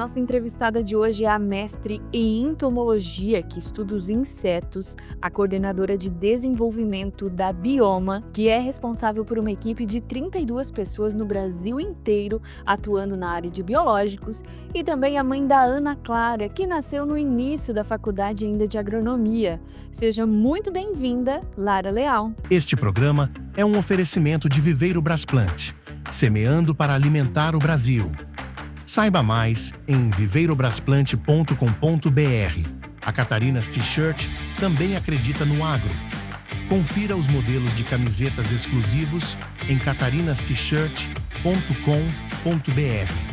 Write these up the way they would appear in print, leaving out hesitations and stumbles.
nossa entrevistada de hoje é a mestre em entomologia, que estuda os insetos, a coordenadora de desenvolvimento da Bioma, que é responsável por uma equipe de 32 pessoas no Brasil inteiro, atuando na área de biológicos, e também a mãe da Ana Clara, que nasceu no início da faculdade ainda de agronomia. Seja muito bem-vinda, Lara Leal. Este programa é um oferecimento de Viveiro Brasplante, semeando para alimentar o Brasil. Saiba mais em viveirobrasplante.com.br. A Catarinas T-Shirt também acredita no agro. Confira os modelos de camisetas exclusivos em catarinas-t-shirt.com.br.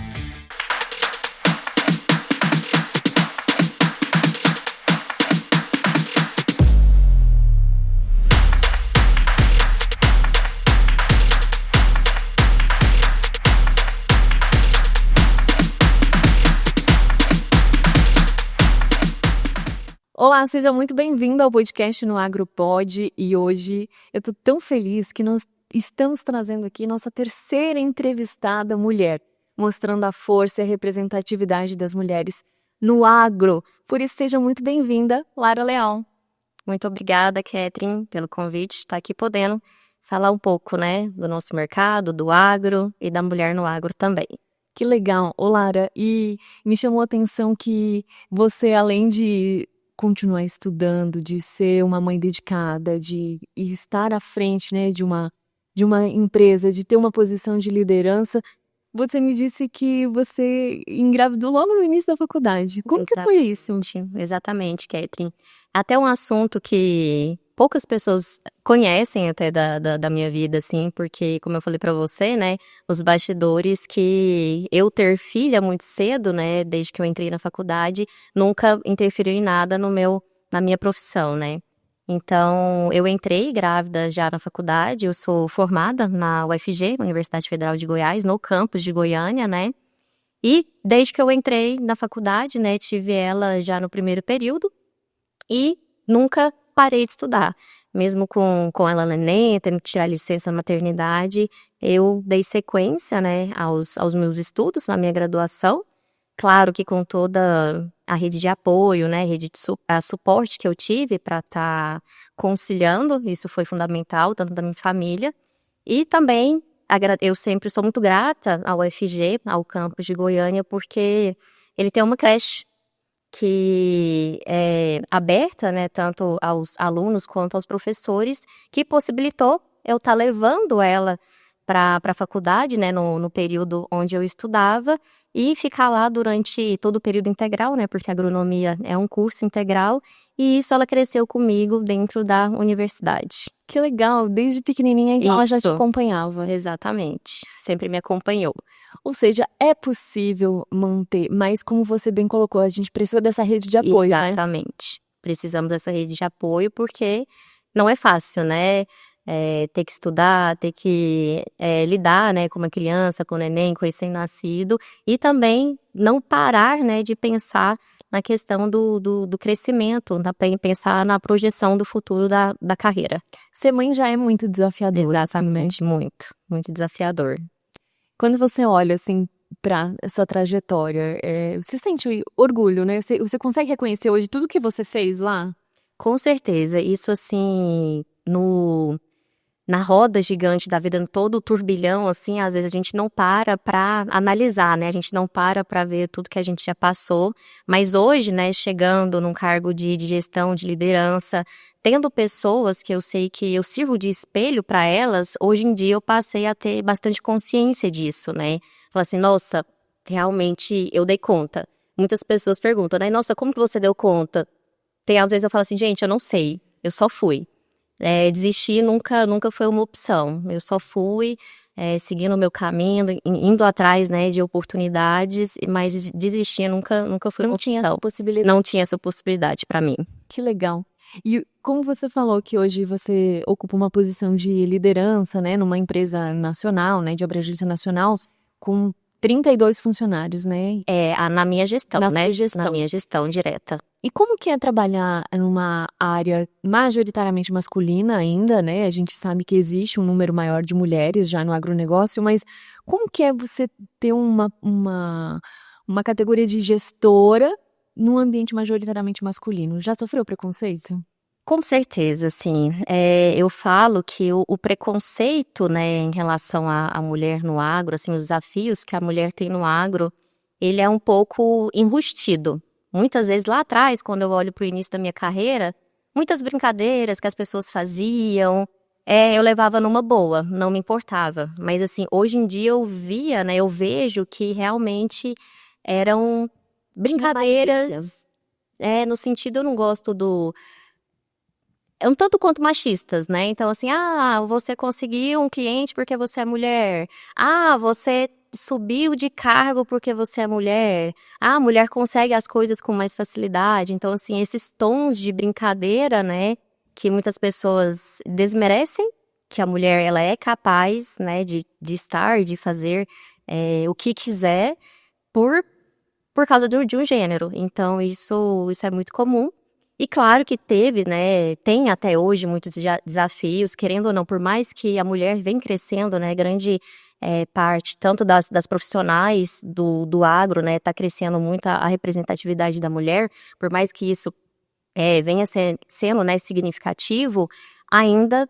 Olá, seja muito bem-vindo ao podcast no AgroPod, e hoje eu tô tão feliz que nós estamos trazendo aqui nossa terceira entrevistada mulher, mostrando a força e a representatividade das mulheres no agro. Por isso, seja muito bem-vinda, Lara Leal. Muito obrigada, Catherine, pelo convite, estar aqui podendo falar um pouco, do nosso mercado, do agro e da mulher no agro também. Que legal, ô Lara, e me chamou a atenção que você, além de continuar estudando, de ser uma mãe dedicada, de estar à frente, de uma empresa, de ter uma posição de liderança, você me disse que você engravidou logo no início da faculdade. Como que foi isso? Exatamente, Catherine. Até um assunto que poucas pessoas conhecem até da minha vida, assim, porque, como eu falei pra você, os bastidores que eu ter filha muito cedo, desde que eu entrei na faculdade, nunca interferiu em nada na minha profissão, Então, eu entrei grávida já na faculdade, eu sou formada na UFG, Universidade Federal de Goiás, no campus de Goiânia, E desde que eu entrei na faculdade, tive ela já no primeiro período e nunca parei de estudar. Mesmo com ela neném, tendo que tirar licença maternidade, eu dei sequência, aos meus estudos, na minha graduação. Claro que com toda a rede de apoio, rede de suporte que eu tive para estar conciliando, isso foi fundamental, tanto da minha família. E também, eu sempre sou muito grata ao UFG, ao campus de Goiânia, porque ele tem uma creche que é aberta, tanto aos alunos quanto aos professores, que possibilitou eu estar levando ela para a faculdade, no período onde eu estudava, e ficar lá durante todo o período integral, porque a agronomia é um curso integral, e isso ela cresceu comigo dentro da universidade. Que legal, desde pequenininha então ela já te acompanhava. Exatamente, sempre me acompanhou. Ou seja, é possível manter, mas como você bem colocou, a gente precisa dessa rede de apoio, Exatamente, precisamos dessa rede de apoio porque não é fácil, ter que estudar, ter que lidar, com uma criança, com um neném, com recém-nascido, e também não parar, de pensar na questão do crescimento, pensar na projeção do futuro da carreira. Ser mãe já é muito desafiador. Exatamente, muito desafiador. Quando você olha, assim, para a sua trajetória, você sente orgulho, Você consegue reconhecer hoje tudo que você fez lá? Com certeza, isso assim, na roda gigante da vida, em todo o turbilhão, assim, às vezes a gente não para analisar, A gente não para ver tudo que a gente já passou, mas hoje, chegando num cargo de gestão, de liderança, tendo pessoas que eu sei que eu sirvo de espelho para elas, hoje em dia eu passei a ter bastante consciência disso, Falar assim, nossa, realmente eu dei conta. Muitas pessoas perguntam, nossa, como que você deu conta? Às vezes eu falo assim, gente, eu não sei, eu só fui. Desistir nunca foi uma opção. Eu só fui seguindo o meu caminho, indo atrás, de oportunidades, mas desistir nunca foi uma opção. Não tinha essa possibilidade para mim. Que legal. E como você falou que hoje você ocupa uma posição de liderança, numa empresa nacional, de abrangência nacional, com 32 funcionários, Na minha gestão, Na sua gestão. Na minha gestão direta. E como que é trabalhar numa área majoritariamente masculina ainda, A gente sabe que existe um número maior de mulheres já no agronegócio, mas como que é você ter uma uma categoria de gestora num ambiente majoritariamente masculino. Já sofreu preconceito? Com certeza, assim, eu falo que o preconceito, né, em relação à mulher no agro, assim, os desafios que a mulher tem no agro, ele é um pouco enrustido. Muitas vezes lá atrás, quando eu olho para o início da minha carreira, muitas brincadeiras que as pessoas faziam, eu levava numa boa, não me importava. Mas assim, hoje em dia eu via, né, eu vejo que realmente eram brincadeiras, no sentido, eu não gosto um tanto quanto machistas, né? Então, assim, você conseguiu um cliente porque você é mulher. Você subiu de cargo porque você é mulher. A mulher consegue as coisas com mais facilidade. Então, assim, esses tons de brincadeira, né? Que muitas pessoas desmerecem, que a mulher, ela é capaz, né? De estar, de fazer o que quiser por causa de um gênero. Então, isso é muito comum. E claro que teve, né, tem até hoje muitos desafios, querendo ou não, por mais que a mulher vem crescendo, né, grande parte, tanto das profissionais do agro, né, tá crescendo muito a representatividade da mulher, por mais que isso venha sendo, né, significativo, ainda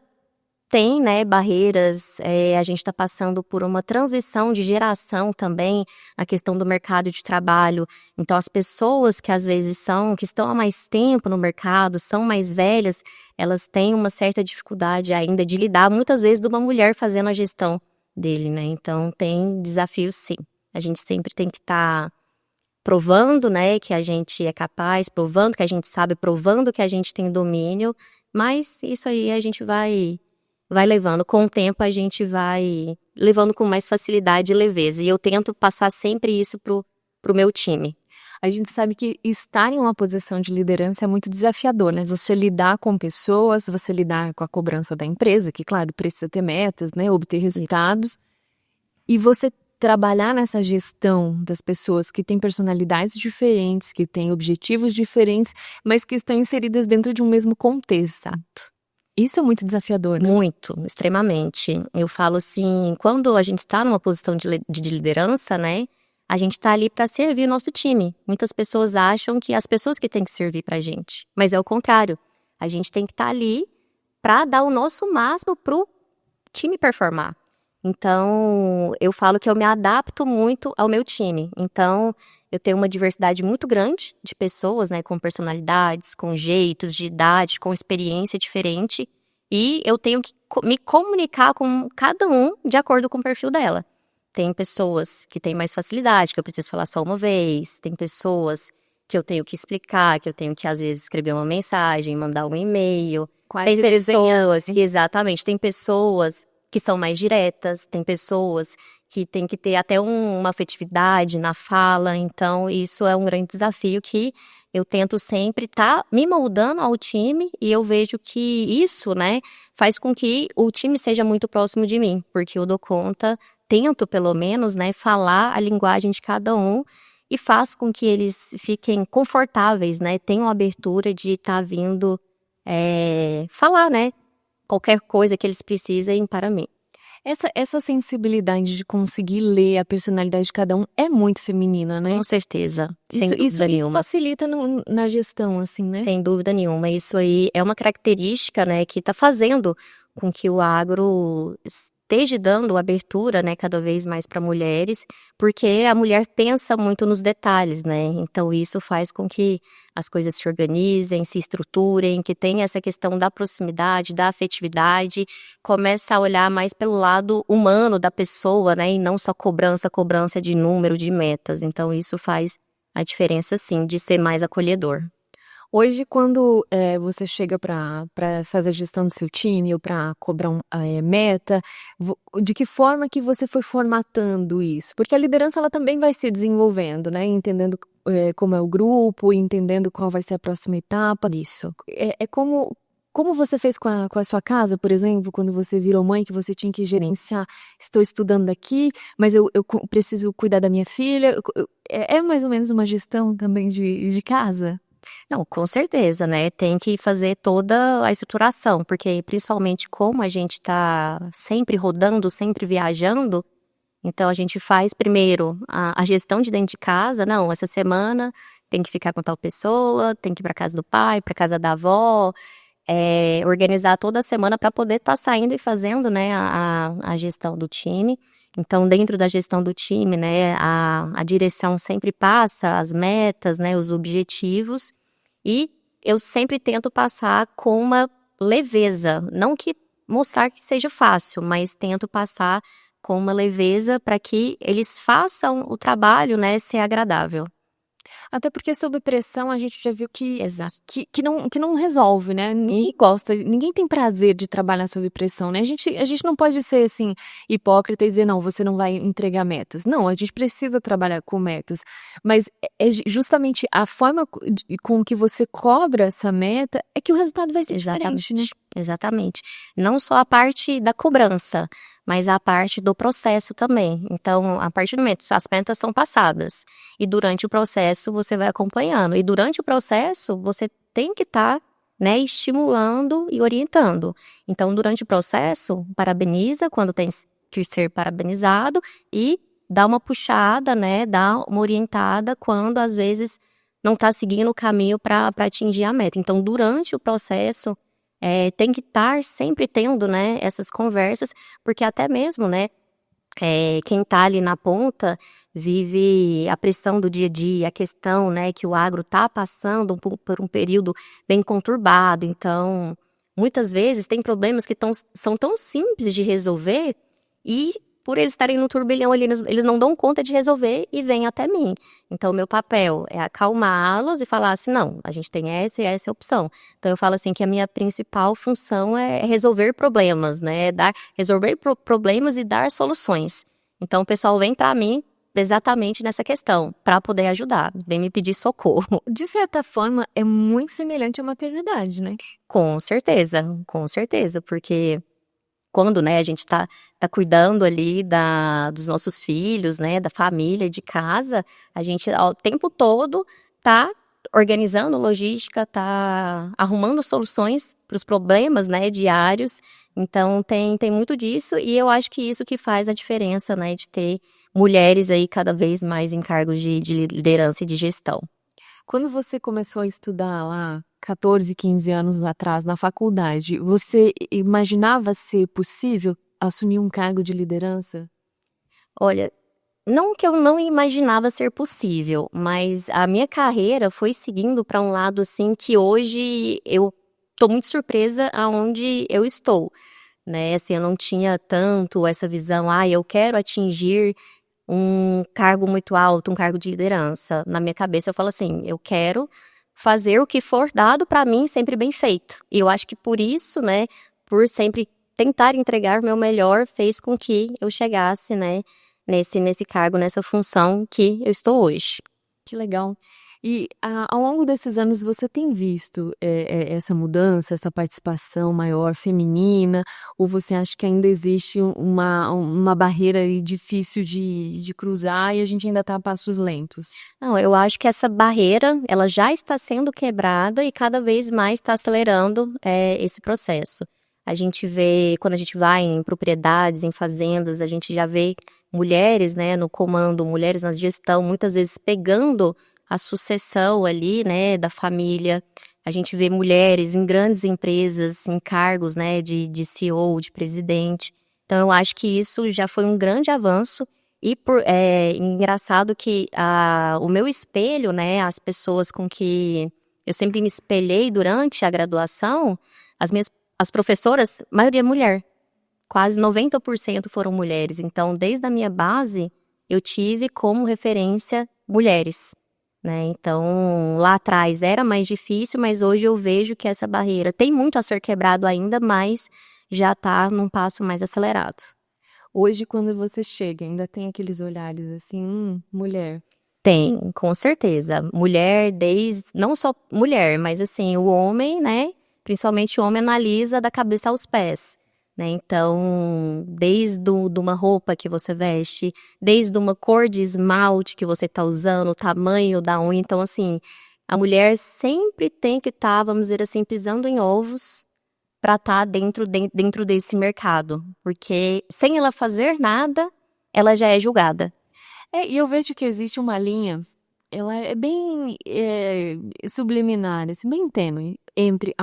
tem, né, barreiras, a gente está passando por uma transição de geração também, a questão do mercado de trabalho. Então, as pessoas que às vezes que estão há mais tempo no mercado, são mais velhas, elas têm uma certa dificuldade ainda de lidar, muitas vezes, de uma mulher fazendo a gestão dele, né? Então, tem desafios, sim. A gente sempre tem que estar provando, né, que a gente é capaz, provando que a gente sabe, provando que a gente tem domínio, mas isso aí a gente vai levando. Com o tempo, a gente vai levando com mais facilidade e leveza. E eu tento passar sempre isso pro meu time. A gente sabe que estar em uma posição de liderança é muito desafiador, né? Você lidar com pessoas, você lidar com a cobrança da empresa, que, claro, precisa ter metas, né? Obter resultados. E você trabalhar nessa gestão das pessoas que têm personalidades diferentes, que têm objetivos diferentes, mas que estão inseridas dentro de um mesmo contexto. Isso é muito desafiador, né? Muito, extremamente. Eu falo assim, quando a gente está numa posição de liderança, né, a gente está ali para servir o nosso time. Muitas pessoas acham que as pessoas que têm que servir para a gente, mas é o contrário. A gente tem que estar ali para dar o nosso máximo pro time performar. Então, eu falo que eu me adapto muito ao meu time. Então, eu tenho uma diversidade muito grande de pessoas, né, com personalidades, com jeitos de idade, com experiência diferente. E eu tenho que me comunicar com cada um de acordo com o perfil dela. Tem pessoas que têm mais facilidade, que eu preciso falar só uma vez. Tem pessoas que eu tenho que explicar, que eu tenho que, às vezes, escrever uma mensagem, mandar um e-mail. Tem pessoas, exatamente, tem pessoas que são mais diretas, tem pessoas que tem que ter até uma afetividade na fala. Então, isso é um grande desafio que eu tento sempre estar me moldando ao time, e eu vejo que isso, né, faz com que o time seja muito próximo de mim, porque eu dou conta, tento pelo menos, né, falar a linguagem de cada um e faço com que eles fiquem confortáveis, né, tenham abertura de estar vindo falar, né, qualquer coisa que eles precisem para mim. Essa sensibilidade de conseguir ler a personalidade de cada um é muito feminina, né? Com certeza, sem dúvida nenhuma. Facilita na gestão, assim, né? Sem dúvida nenhuma. Isso aí é uma característica, né, que está fazendo com que o agro esteja dando abertura, né, cada vez mais para mulheres, porque a mulher pensa muito nos detalhes, né? Então isso faz com que as coisas se organizem, se estruturem, que tenha essa questão da proximidade, da afetividade, começa a olhar mais pelo lado humano da pessoa, né, e não só cobrança de número, de metas. Então isso faz a diferença, sim, de ser mais acolhedor. Hoje, quando você chega para fazer a gestão do seu time ou para cobrar meta, de que forma que você foi formatando isso? Porque a liderança ela também vai se desenvolvendo, né? Entendendo como é o grupo, entendendo qual vai ser a próxima etapa disso. Como você fez com a sua casa, por exemplo, quando você virou mãe, que você tinha que gerenciar, estou estudando aqui, mas eu preciso cuidar da minha filha. É mais ou menos uma gestão também de casa? Não, com certeza, né? Tem que fazer toda a estruturação, porque principalmente como a gente tá sempre rodando, sempre viajando, Então, a gente faz primeiro a gestão de dentro de casa. Não, essa semana tem que ficar com tal pessoa, tem que ir para casa do pai, para casa da avó, organizar toda a semana para poder estar saindo e fazendo, né, a gestão do time. Então, dentro da gestão do time, né, a direção sempre passa as metas, né, os objetivos, e eu sempre tento passar com uma leveza, não que mostrar que seja fácil, mas tento passar com uma leveza para que eles façam o trabalho, né, ser agradável. Até porque sob pressão a gente já viu que Exato. que não resolve, né, ninguém gosta, ninguém tem prazer de trabalhar sob pressão, né, a gente não pode ser, assim, hipócrita e dizer: "Não, você não vai entregar metas". Não, a gente precisa trabalhar com metas, mas justamente a forma com que você cobra essa meta é que o resultado vai ser diferente, né. Exatamente. Não só a parte da cobrança, mas a parte do processo também. Então, a partir do momento as metas são passadas, e durante o processo você vai acompanhando, e durante o processo você tem que estar, né, estimulando e orientando. Então, durante o processo, parabeniza quando tem que ser parabenizado, e dá uma puxada, né, dá uma orientada quando às vezes não está seguindo o caminho para atingir a meta. Então, durante o processo, tem que estar sempre tendo, né, essas conversas, porque até mesmo, né, quem está ali na ponta vive a pressão do dia a dia, a questão, né, que o agro está passando por um período bem conturbado. Então, muitas vezes tem problemas que são tão simples de resolver, e por eles estarem no turbilhão ali, eles não dão conta de resolver e vêm até mim. Então, o meu papel é acalmá-los e falar assim: não, a gente tem essa e essa opção. Então, eu falo assim que a minha principal função é resolver problemas, né? Resolver problemas e dar soluções. Então, o pessoal vem para mim exatamente nessa questão, para poder ajudar, vem me pedir socorro. De certa forma, é muito semelhante à maternidade, né. Com certeza, porque quando, né, a gente tá cuidando ali dos nossos filhos, né, da família, de casa, a gente o tempo todo tá organizando logística, tá arrumando soluções para os problemas, né, diários. Então tem muito disso, e eu acho que isso que faz a diferença, né, de ter mulheres aí cada vez mais em cargos de liderança e de gestão. Quando você começou a estudar lá, 14, 15 anos atrás, na faculdade, você imaginava ser possível assumir um cargo de liderança? Olha, não que eu não imaginava ser possível, mas a minha carreira foi seguindo para um lado, assim, que hoje eu tô muito surpresa aonde eu estou, né, assim, eu não tinha tanto essa visão: eu quero atingir um cargo muito alto, um cargo de liderança". Na minha cabeça eu falo assim: eu quero fazer o que for dado para mim sempre bem feito. E eu acho que por isso, né, por sempre tentar entregar o meu melhor, fez com que eu chegasse, né, nesse cargo, nessa função que eu estou hoje. Que legal. E ao longo desses anos você tem visto, essa mudança, essa participação maior feminina, ou você acha que ainda existe uma barreira aí difícil de cruzar e a gente ainda está a passos lentos? Não, eu acho que essa barreira, ela já está sendo quebrada e cada vez mais está acelerando, esse processo. A gente vê, quando a gente vai em propriedades, em fazendas, a gente já vê mulheres, né, no comando, mulheres na gestão, muitas vezes pegando a sucessão ali, né, da família. A gente vê mulheres em grandes empresas, em cargos, né, de CEO, de presidente. Então, eu acho que isso já foi um grande avanço. E engraçado que o meu espelho, né, as pessoas com que eu sempre me espelhei durante a graduação, as professoras, maioria mulher. Quase 90% foram mulheres. Então, desde a minha base, eu tive como referência mulheres, né? Então, lá atrás era mais difícil, mas hoje eu vejo que essa barreira tem muito a ser quebrado ainda, mas já está num passo mais acelerado. Hoje, quando você chega, ainda tem aqueles olhares assim, mulher. Tem, com certeza. Mulher, não só mulher, mas assim, o homem, né? Principalmente o homem analisa da cabeça aos pés, né? Então, desde uma roupa que você veste, desde uma cor de esmalte que você tá usando, o tamanho da unha. Então, assim, a mulher sempre tem que estar, vamos dizer assim, pisando em ovos para estar dentro desse mercado. Porque sem ela fazer nada, ela já é julgada. E eu vejo que existe uma linha, ela é bem subliminar, assim, bem tênue, entre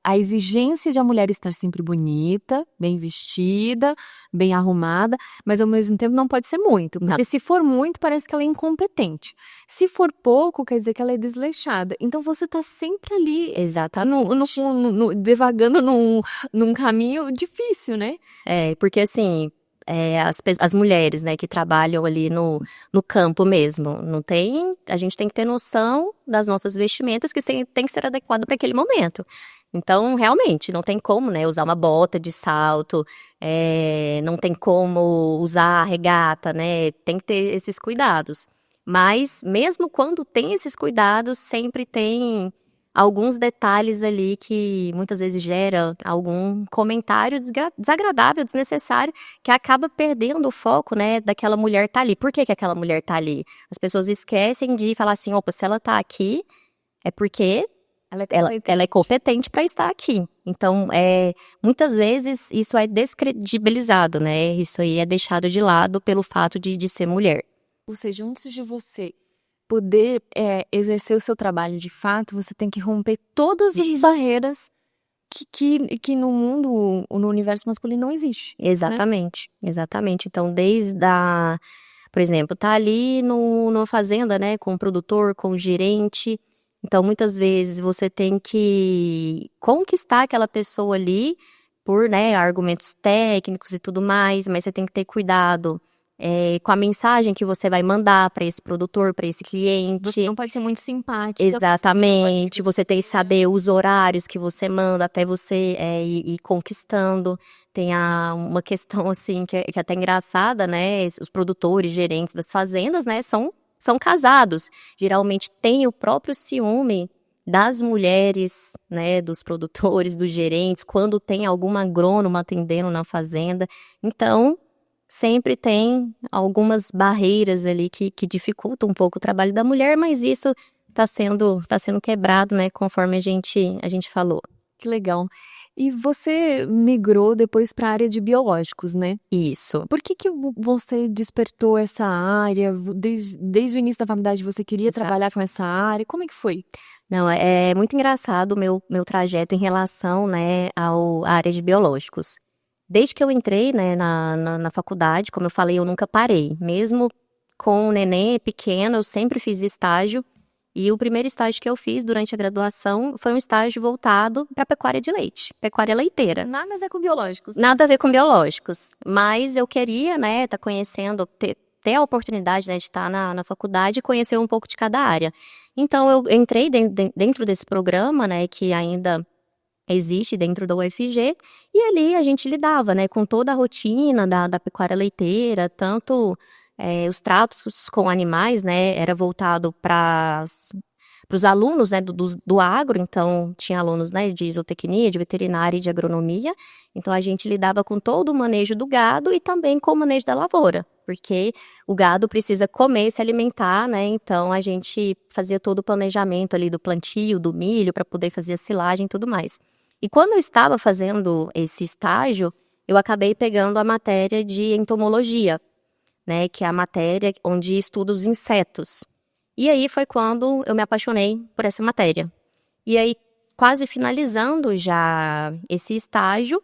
a exigência de a mulher estar sempre bonita, bem vestida, bem arrumada, mas ao mesmo tempo não pode ser muito, porque se for muito, parece que ela é incompetente. Se for pouco, quer dizer que ela é desleixada. Então você tá sempre ali, Exatamente. devagando num caminho difícil, né? Porque assim, as mulheres, né, que trabalham ali no campo mesmo, a gente tem que ter noção das nossas vestimentas que tem que ser adequado para aquele momento. Então, realmente, não tem como, né, usar uma bota de salto, não tem como usar regata, né, tem que ter esses cuidados. Mas, mesmo quando tem esses cuidados, sempre tem alguns detalhes ali que muitas vezes gera algum comentário desagradável, desnecessário, que acaba perdendo o foco, né, daquela mulher tá ali. Por que que aquela mulher tá ali? As pessoas esquecem de falar assim, opa, se ela tá aqui, é porque ela é competente para estar aqui. Então, muitas vezes isso é descredibilizado, né? Isso aí é deixado de lado pelo fato de ser mulher. Ou seja, antes de você poder exercer o seu trabalho de fato, você tem que romper todas as barreiras que no mundo, no universo masculino não existe. Exatamente, exatamente. Então, por exemplo, tá ali numa fazenda, né, com o produtor, com o gerente. Então, muitas vezes você tem que conquistar aquela pessoa ali por, né, argumentos técnicos e tudo mais, mas você tem que ter cuidado com a mensagem que você vai mandar para esse produtor, para esse cliente. Você não pode ser muito simpática. Exatamente. Você tem que saber os horários que você manda até você ir conquistando. Tem uma questão, assim, que é até engraçada, né? Os produtores, gerentes das fazendas, né, são casados. Geralmente tem o próprio ciúme das mulheres, né, dos produtores, dos gerentes, quando tem alguma agrônoma atendendo na fazenda. Então, sempre tem algumas barreiras ali que dificultam um pouco o trabalho da mulher, mas isso tá sendo quebrado, né, conforme a gente falou. Que legal. E você migrou depois para a área de biológicos, né? Isso. Por que você despertou essa área? Desde o início da faculdade você queria trabalhar com essa área? Como é que foi? Não, é muito engraçado o meu trajeto em relação, né, à área de biológicos. Desde que eu entrei, né, na faculdade, como eu falei, eu nunca parei. Mesmo com o neném pequeno, eu sempre fiz estágio. E o primeiro estágio que eu fiz durante a graduação foi um estágio voltado para pecuária de leite, pecuária leiteira. Nada a ver com biológicos. Nada a ver com biológicos. Mas eu queria, né, estar conhecendo, ter a oportunidade, né, de estar na faculdade e conhecer um pouco de cada área. Então, eu entrei dentro desse programa, né, que ainda existe dentro da UFG, e ali a gente lidava, né, com toda a rotina da pecuária leiteira, tanto os tratos com animais, né, era voltado para os alunos, né, do agro, então tinha alunos, né, de zootecnia, de veterinária e de agronomia, então a gente lidava com todo o manejo do gado e também com o manejo da lavoura, porque o gado precisa comer, se alimentar, né, então a gente fazia todo o planejamento ali do plantio, do milho, para poder fazer a silagem e tudo mais. E quando eu estava fazendo esse estágio, eu acabei pegando a matéria de entomologia, né, que é a matéria onde estuda os insetos. E aí foi quando eu me apaixonei por essa matéria. E aí, quase finalizando já esse estágio,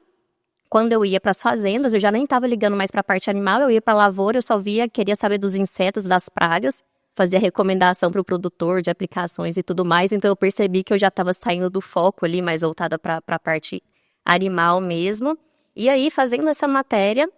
quando eu ia para as fazendas, eu já nem estava ligando mais para a parte animal, eu ia para a lavoura, eu só queria saber dos insetos, das pragas, fazia recomendação para o produtor de aplicações e tudo mais, então eu percebi que eu já estava saindo do foco ali, mais voltada para a parte animal mesmo. E aí, fazendo essa matéria,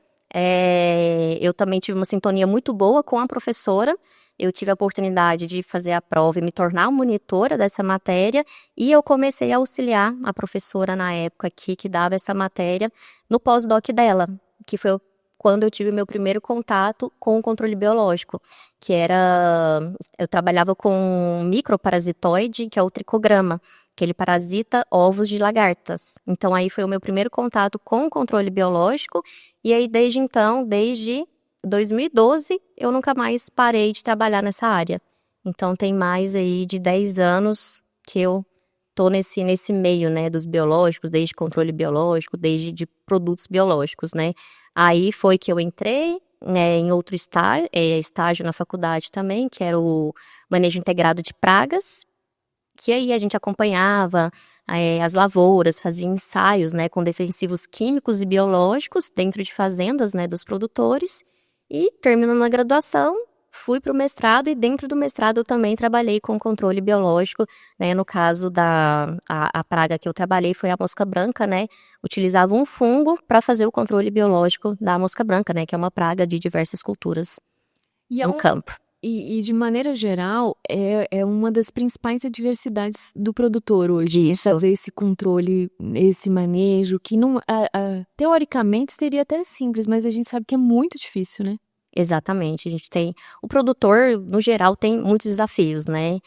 eu também tive uma sintonia muito boa com a professora, eu tive a oportunidade de fazer a prova e me tornar monitora dessa matéria, e eu comecei a auxiliar a professora na época aqui, que dava essa matéria, no pós-doc dela, que foi quando eu tive meu primeiro contato com o controle biológico, eu trabalhava com um microparasitoide, que é o tricograma, que ele parasita ovos de lagartas. Então aí foi o meu primeiro contato com o controle biológico, e aí desde 2012, eu nunca mais parei de trabalhar nessa área. Então tem mais aí de 10 anos que eu tô nesse meio, né, dos biológicos, desde controle biológico, desde de produtos biológicos, né. Aí foi que eu entrei em outro estágio na faculdade também, que era o manejo integrado de pragas, que aí a gente acompanhava as lavouras, fazia ensaios, né, com defensivos químicos e biológicos dentro de fazendas, né, dos produtores. E terminando a graduação, fui para o mestrado, e dentro do mestrado eu também trabalhei com controle biológico, né, no caso a praga que eu trabalhei foi a mosca branca, né, utilizava um fungo para fazer o controle biológico da mosca branca, né, que é uma praga de diversas culturas no campo. E de maneira geral, é uma das principais adversidades do produtor hoje. Isso. Fazer esse controle, esse manejo, que não, teoricamente seria até simples, mas a gente sabe que é muito difícil, né? Exatamente, a gente tem, o produtor, no geral, tem muitos desafios, né?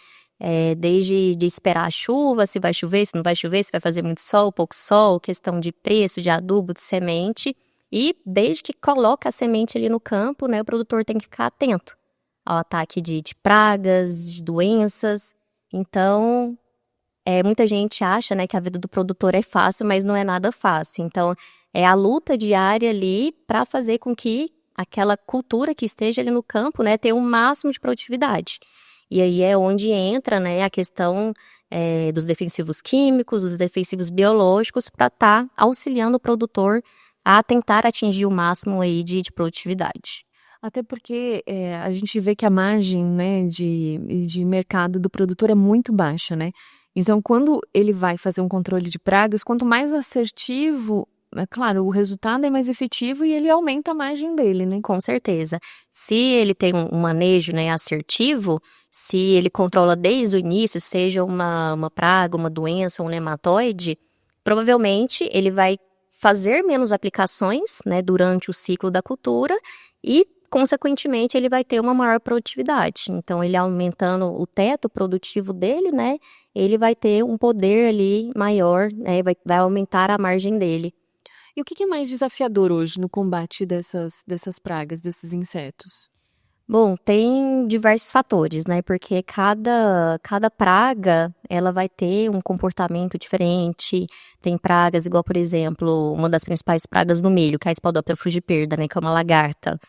Desde de esperar a chuva, se vai chover, se não vai chover, se vai fazer muito sol, pouco sol, questão de preço, de adubo, de semente, e desde que coloca a semente ali no campo, né, o produtor tem que ficar atento ao ataque de pragas, de doenças. Então, muita gente acha, né, que a vida do produtor é fácil, mas não é nada fácil. Então, é a luta diária ali para fazer com que aquela cultura que esteja ali no campo, né, tenha o máximo de produtividade. E aí é onde entra, né, a questão dos defensivos químicos, dos defensivos biológicos, para estar auxiliando o produtor a tentar atingir o máximo aí de produtividade. Até porque a gente vê que a margem, né, de mercado do produtor é muito baixa, né? Então, quando ele vai fazer um controle de pragas, quanto mais assertivo, é claro, o resultado é mais efetivo e ele aumenta a margem dele, né? Com certeza. Se ele tem um manejo, né, assertivo, se ele controla desde o início, seja uma praga, uma doença, um nematóide, provavelmente ele vai fazer menos aplicações, né, durante o ciclo da cultura e, consequentemente, ele vai ter uma maior produtividade. Então, ele aumentando o teto produtivo dele, né, ele vai ter um poder ali maior, né, vai aumentar a margem dele. E o que é mais desafiador hoje no combate dessas pragas, desses insetos? Bom, tem diversos fatores, né? Porque cada praga, ela vai ter um comportamento diferente. Tem pragas igual, por exemplo, uma das principais pragas do milho, que é a Sphaudoptera frugiperda, né? Que é uma lagarta.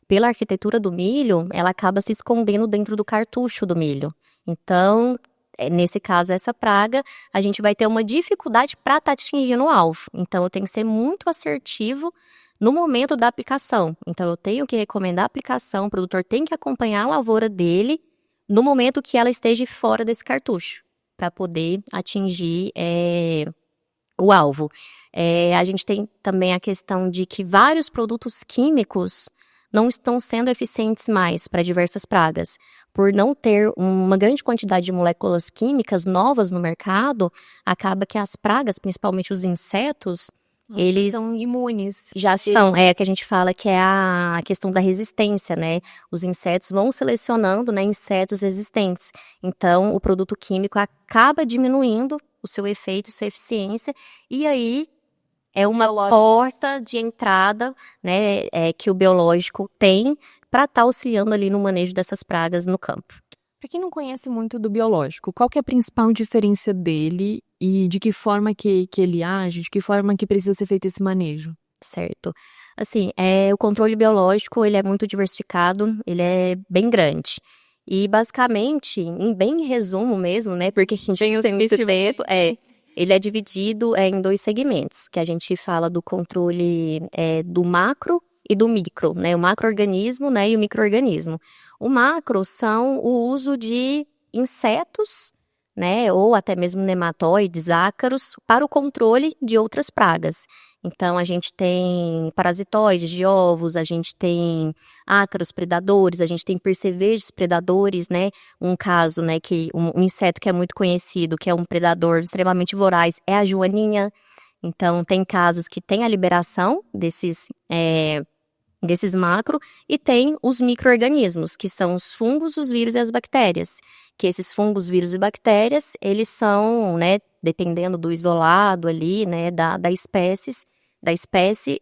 Pela arquitetura do milho, ela acaba se escondendo dentro do cartucho do milho. Então, nesse caso, essa praga, a gente vai ter uma dificuldade para estar atingindo o alvo. Então, eu tenho que ser muito assertivo no momento da aplicação. Então, eu tenho que recomendar a aplicação, o produtor tem que acompanhar a lavoura dele no momento que ela esteja fora desse cartucho, para poder atingir o alvo. A gente tem também a questão de que vários produtos químicos não estão sendo eficientes mais para diversas pragas. Por não ter uma grande quantidade de moléculas químicas novas no mercado, acaba que as pragas, principalmente os insetos, eles são imunes. Já são, que a gente fala que é a questão da resistência, né? Os insetos vão selecionando, né, insetos resistentes. Então, o produto químico acaba diminuindo o seu efeito, sua eficiência, e aí é uma porta de entrada, né, que o biológico tem para estar auxiliando ali no manejo dessas pragas no campo. Para quem não conhece muito do biológico, qual que é a principal diferença dele e de que forma que ele age, de que forma que precisa ser feito esse manejo? Certo. Assim, o controle biológico, ele é muito diversificado, ele é bem grande. E, basicamente, em bem resumo mesmo, né, porque a gente tem muito tempo, ele é dividido em 2 segmentos, que a gente fala do controle do macro e do micro, né, o macro-organismo, né, e o micro-organismo. O macro são o uso de insetos, né, ou até mesmo nematóides, ácaros, para o controle de outras pragas. Então, a gente tem parasitoides de ovos, a gente tem ácaros predadores, a gente tem percevejos predadores, né, um caso, né, que um inseto que é muito conhecido, que é um predador extremamente voraz, é a joaninha. Então, tem casos que tem a liberação desses macro, e tem os micro-organismos, que são os fungos, os vírus e as bactérias. Que esses fungos, vírus e bactérias, eles são, né, dependendo do isolado ali, né, da espécie,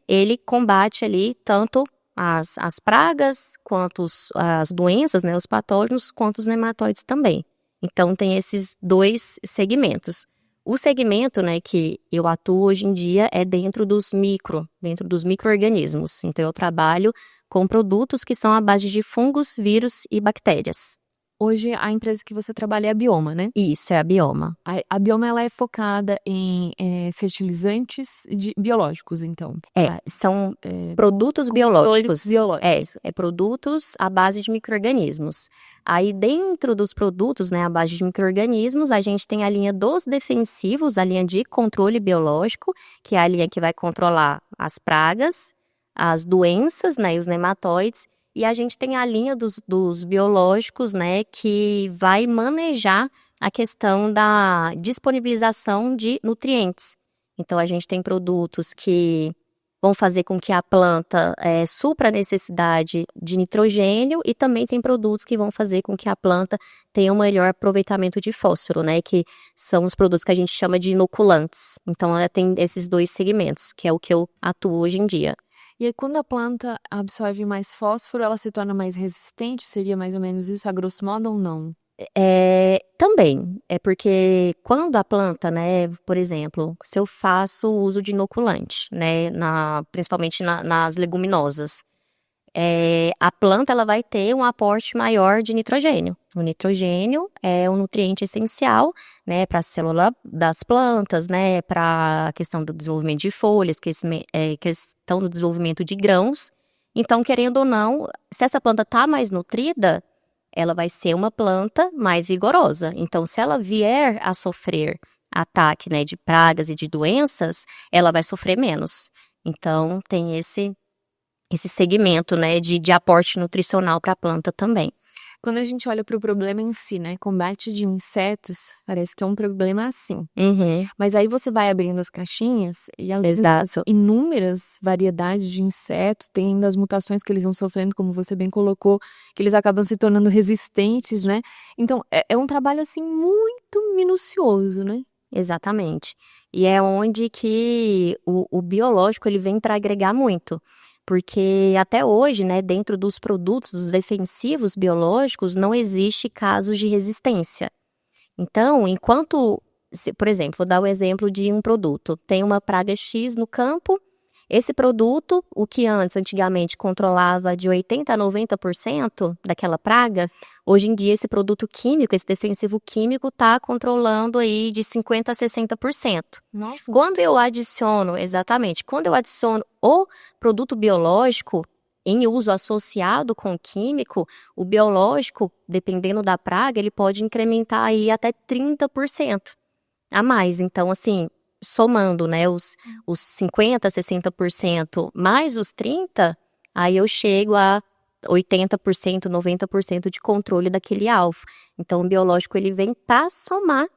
ele combate ali tanto as pragas, quanto as doenças, né, os patógenos, quanto os nematóides também. Então, tem esses 2 segmentos. O segmento, né, que eu atuo hoje em dia é dentro dos micro-organismos. Então, eu trabalho com produtos que são à base de fungos, vírus e bactérias. Hoje, a empresa que você trabalha é a Bioma, né? Isso, é a Bioma. A Bioma, ela é focada em fertilizantes biológicos, então. São produtos biológicos. biológicos. É produtos à base de micro-organismos. Aí, dentro dos produtos, né, à base de micro-organismos, a gente tem a linha dos defensivos, a linha de controle biológico, que é a linha que vai controlar as pragas, as doenças, né, e os nematóides. E a gente tem a linha dos biológicos, né, que vai manejar a questão da disponibilização de nutrientes. Então, a gente tem produtos que vão fazer com que a planta supra a necessidade de nitrogênio e também tem produtos que vão fazer com que a planta tenha um melhor aproveitamento de fósforo, né, que são os produtos que a gente chama de inoculantes. Então, ela tem esses dois segmentos, que é o que eu atuo hoje em dia. E aí, quando a planta absorve mais fósforo, ela se torna mais resistente? Seria mais ou menos isso, a grosso modo, ou não? Também, é porque quando a planta, né, por exemplo, se eu faço uso de inoculante, né, principalmente nas leguminosas, a planta ela vai ter um aporte maior de nitrogênio. O nitrogênio é um nutriente essencial, né, para a célula das plantas, né, para a questão do desenvolvimento de folhas, questão do desenvolvimento de grãos. Então, querendo ou não, se essa planta está mais nutrida, ela vai ser uma planta mais vigorosa. Então, se ela vier a sofrer ataque, né, de pragas e de doenças, ela vai sofrer menos. Então, tem esse segmento, né, de aporte nutricional para a planta também. Quando a gente olha para o problema em si, né, combate de insetos, parece que é um problema assim. Uhum. Mas aí você vai abrindo as caixinhas e além das inúmeras variedades de insetos, tem ainda as mutações que eles vão sofrendo, como você bem colocou, que eles acabam se tornando resistentes, né? Então, é um trabalho, assim, muito minucioso, né? Exatamente. E é onde que o biológico ele vem para agregar muito. Porque até hoje, né, dentro dos produtos, dos defensivos biológicos, não existe casos de resistência. Então, por exemplo, vou dar o exemplo de um produto. Tem uma praga X no campo, esse produto, o que antigamente controlava de 80% a 90% daquela praga, hoje em dia esse produto químico, esse defensivo químico, está controlando aí de 50% a 60%. Nossa. Quando eu adiciono o produto biológico em uso associado com químico, o biológico, dependendo da praga, ele pode incrementar aí até 30% a mais. Então, assim, somando, né, os 50%, 60% mais os 30%, aí eu chego a 80%, 90% de controle daquele alvo. Então, o biológico, ele vem para somar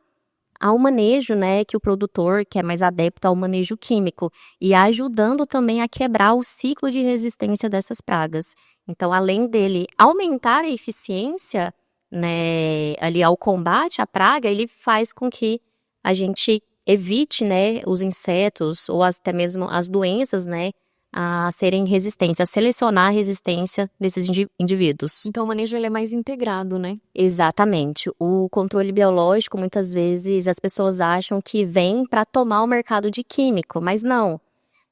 ao manejo, né, que o produtor, que é mais adepto ao manejo químico, e ajudando também a quebrar o ciclo de resistência dessas pragas. Então, além dele aumentar a eficiência, né, ali ao combate à praga, ele faz com que a gente evite, né, os insetos ou até mesmo as doenças, né, a serem resistentes, a selecionar a resistência desses indivíduos. Então, o manejo ele é mais integrado, né? Exatamente. O controle biológico, muitas vezes, as pessoas acham que vem para tomar o mercado de químico, mas não.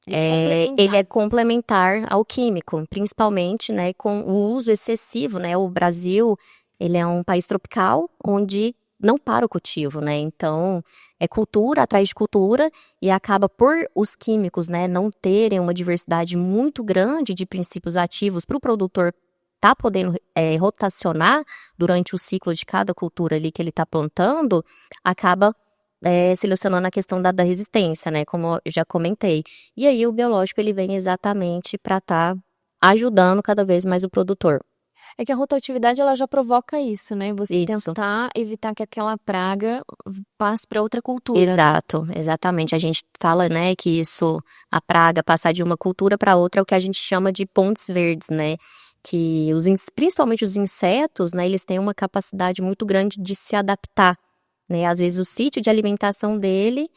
Ele é complementar ao químico, principalmente, né, com o uso excessivo, né? O Brasil, ele é um país tropical, onde não para o cultivo, né? Então, é cultura atrás de cultura e acaba por os químicos, né, não terem uma diversidade muito grande de princípios ativos para o produtor tá podendo rotacionar durante o ciclo de cada cultura ali que ele está plantando, acaba selecionando a questão da resistência, né, como eu já comentei. E aí o biológico ele vem exatamente para estar ajudando cada vez mais o produtor. É que a rotatividade ela já provoca isso, né? Você Isso. tentar evitar que aquela praga passe para outra cultura. Exato, exatamente. A gente fala, né, que a praga passar de uma cultura para outra é o que a gente chama de pontes verdes, né? Que principalmente os insetos, né, eles têm uma capacidade muito grande de se adaptar, né? Às vezes o sítio de alimentação dele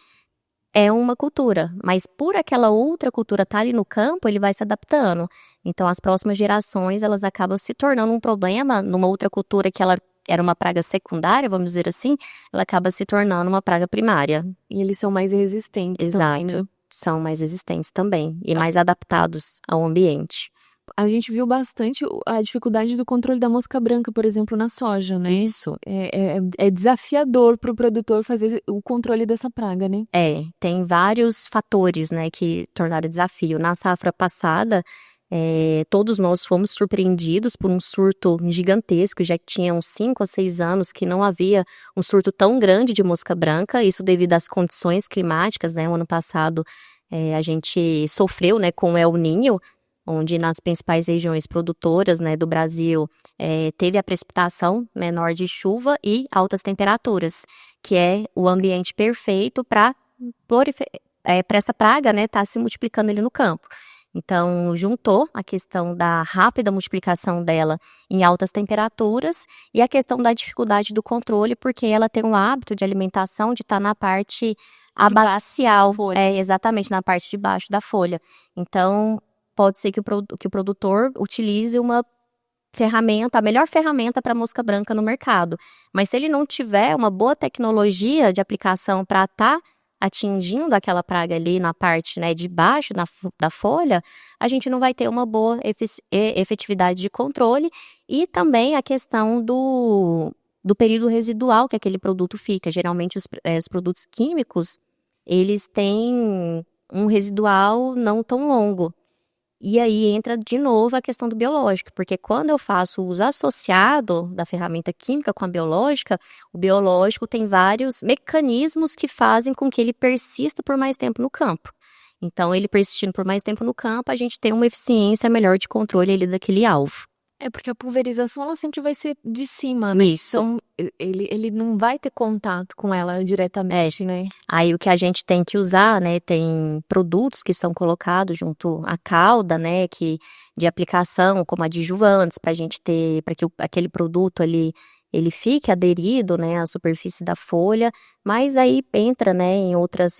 é uma cultura, mas por aquela outra cultura estar ali no campo, ele vai se adaptando. Então, as próximas gerações, elas acabam se tornando um problema numa outra cultura que ela era uma praga secundária, vamos dizer assim, ela acaba se tornando uma praga primária. E eles são mais resistentes. Exato, também, né? são mais resistentes também e mais adaptados ao ambiente. A gente viu bastante a dificuldade do controle da mosca branca, por exemplo, na soja, né? Isso. É desafiador para o produtor fazer o controle dessa praga, né? Tem vários fatores, né, que tornaram desafio. Na safra passada, todos nós fomos surpreendidos por um surto gigantesco. Já tinha uns 5 a 6 anos que não havia um surto tão grande de mosca branca, isso devido às condições climáticas, né? O ano passado a gente sofreu, né, com o El Niño, onde nas principais regiões produtoras, né, do Brasil, teve a precipitação menor de chuva e altas temperaturas, que é o ambiente perfeito para essa praga, né, tá se multiplicando ali no campo. Então, juntou a questão da rápida multiplicação dela em altas temperaturas e a questão da dificuldade do controle, porque ela tem um hábito de alimentação de estar na parte abacial, exatamente na parte de baixo da folha. Então, pode ser que o produtor utilize uma ferramenta, a melhor ferramenta para mosca branca no mercado. Mas se ele não tiver uma boa tecnologia de aplicação para estar atingindo aquela praga ali na parte, né, de baixo da folha, a gente não vai ter uma boa efetividade de controle. E também a questão do período residual que aquele produto fica. Geralmente os produtos químicos, eles têm um residual não tão longo. E aí entra de novo a questão do biológico, porque quando eu faço o uso associado da ferramenta química com a biológica, o biológico tem vários mecanismos que fazem com que ele persista por mais tempo no campo. Então, ele persistindo por mais tempo no campo, a gente tem uma eficiência melhor de controle ali daquele alvo. Porque a pulverização, ela sempre vai ser de cima, né? Isso. Então, ele não vai ter contato com ela diretamente, né? Aí, o que a gente tem que usar, né, tem produtos que são colocados junto à cauda, né, de aplicação, como adjuvantes, para que aquele produto ali, ele fique aderido, né, à superfície da folha, mas aí entra, né, em outras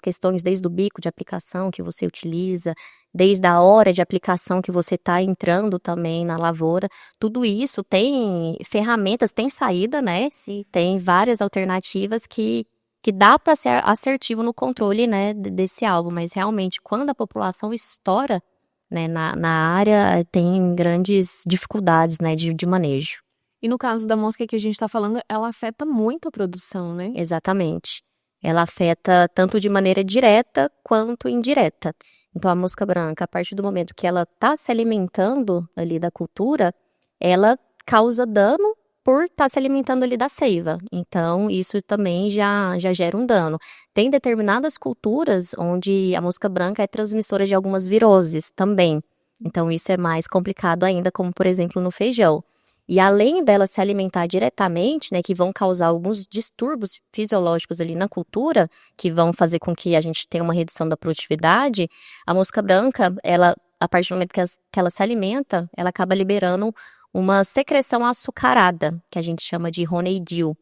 questões, desde o bico de aplicação que você utiliza, desde a hora de aplicação que você está entrando também na lavoura. Tudo isso tem ferramentas, tem saída, né? Tem várias alternativas que dá para ser assertivo no controle, né, desse alvo, mas realmente quando a população estoura, né, na área, tem grandes dificuldades, né, de manejo. E no caso da mosca que a gente está falando, ela afeta muito a produção, né? Exatamente. Ela afeta tanto de maneira direta quanto indireta. Então, a mosca branca, a partir do momento que ela está se alimentando ali da cultura, ela causa dano por estar se alimentando ali da seiva. Então, isso também já gera um dano. Tem determinadas culturas onde a mosca branca é transmissora de algumas viroses também. Então, isso é mais complicado ainda, como, por exemplo, no feijão. E além dela se alimentar diretamente, né, que vão causar alguns distúrbios fisiológicos ali na cultura, que vão fazer com que a gente tenha uma redução da produtividade, a mosca branca, ela, a partir do momento que ela se alimenta, ela acaba liberando uma secreção açucarada, que a gente chama de honeydew.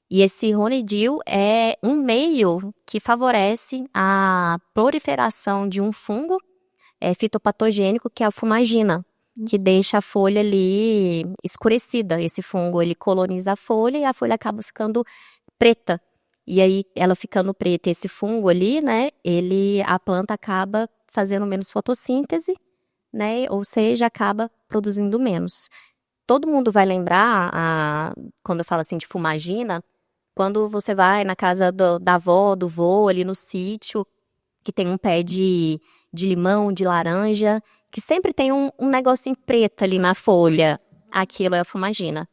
E esse honeydew é um meio que favorece a proliferação de um fungo fitopatogênico, que é a fumagina, que deixa a folha ali escurecida. Esse fungo, ele coloniza a folha e a folha acaba ficando preta. E aí, ela ficando preta, esse fungo ali, né, a planta acaba fazendo menos fotossíntese, né, ou seja, acaba produzindo menos. Todo mundo vai lembrar, quando eu falo assim de fumagina, quando você vai na casa da avó, do vô, ali no sítio, que tem um pé de limão, de laranja, que sempre tem um negocinho preto ali na folha. Aquilo é a fumagina,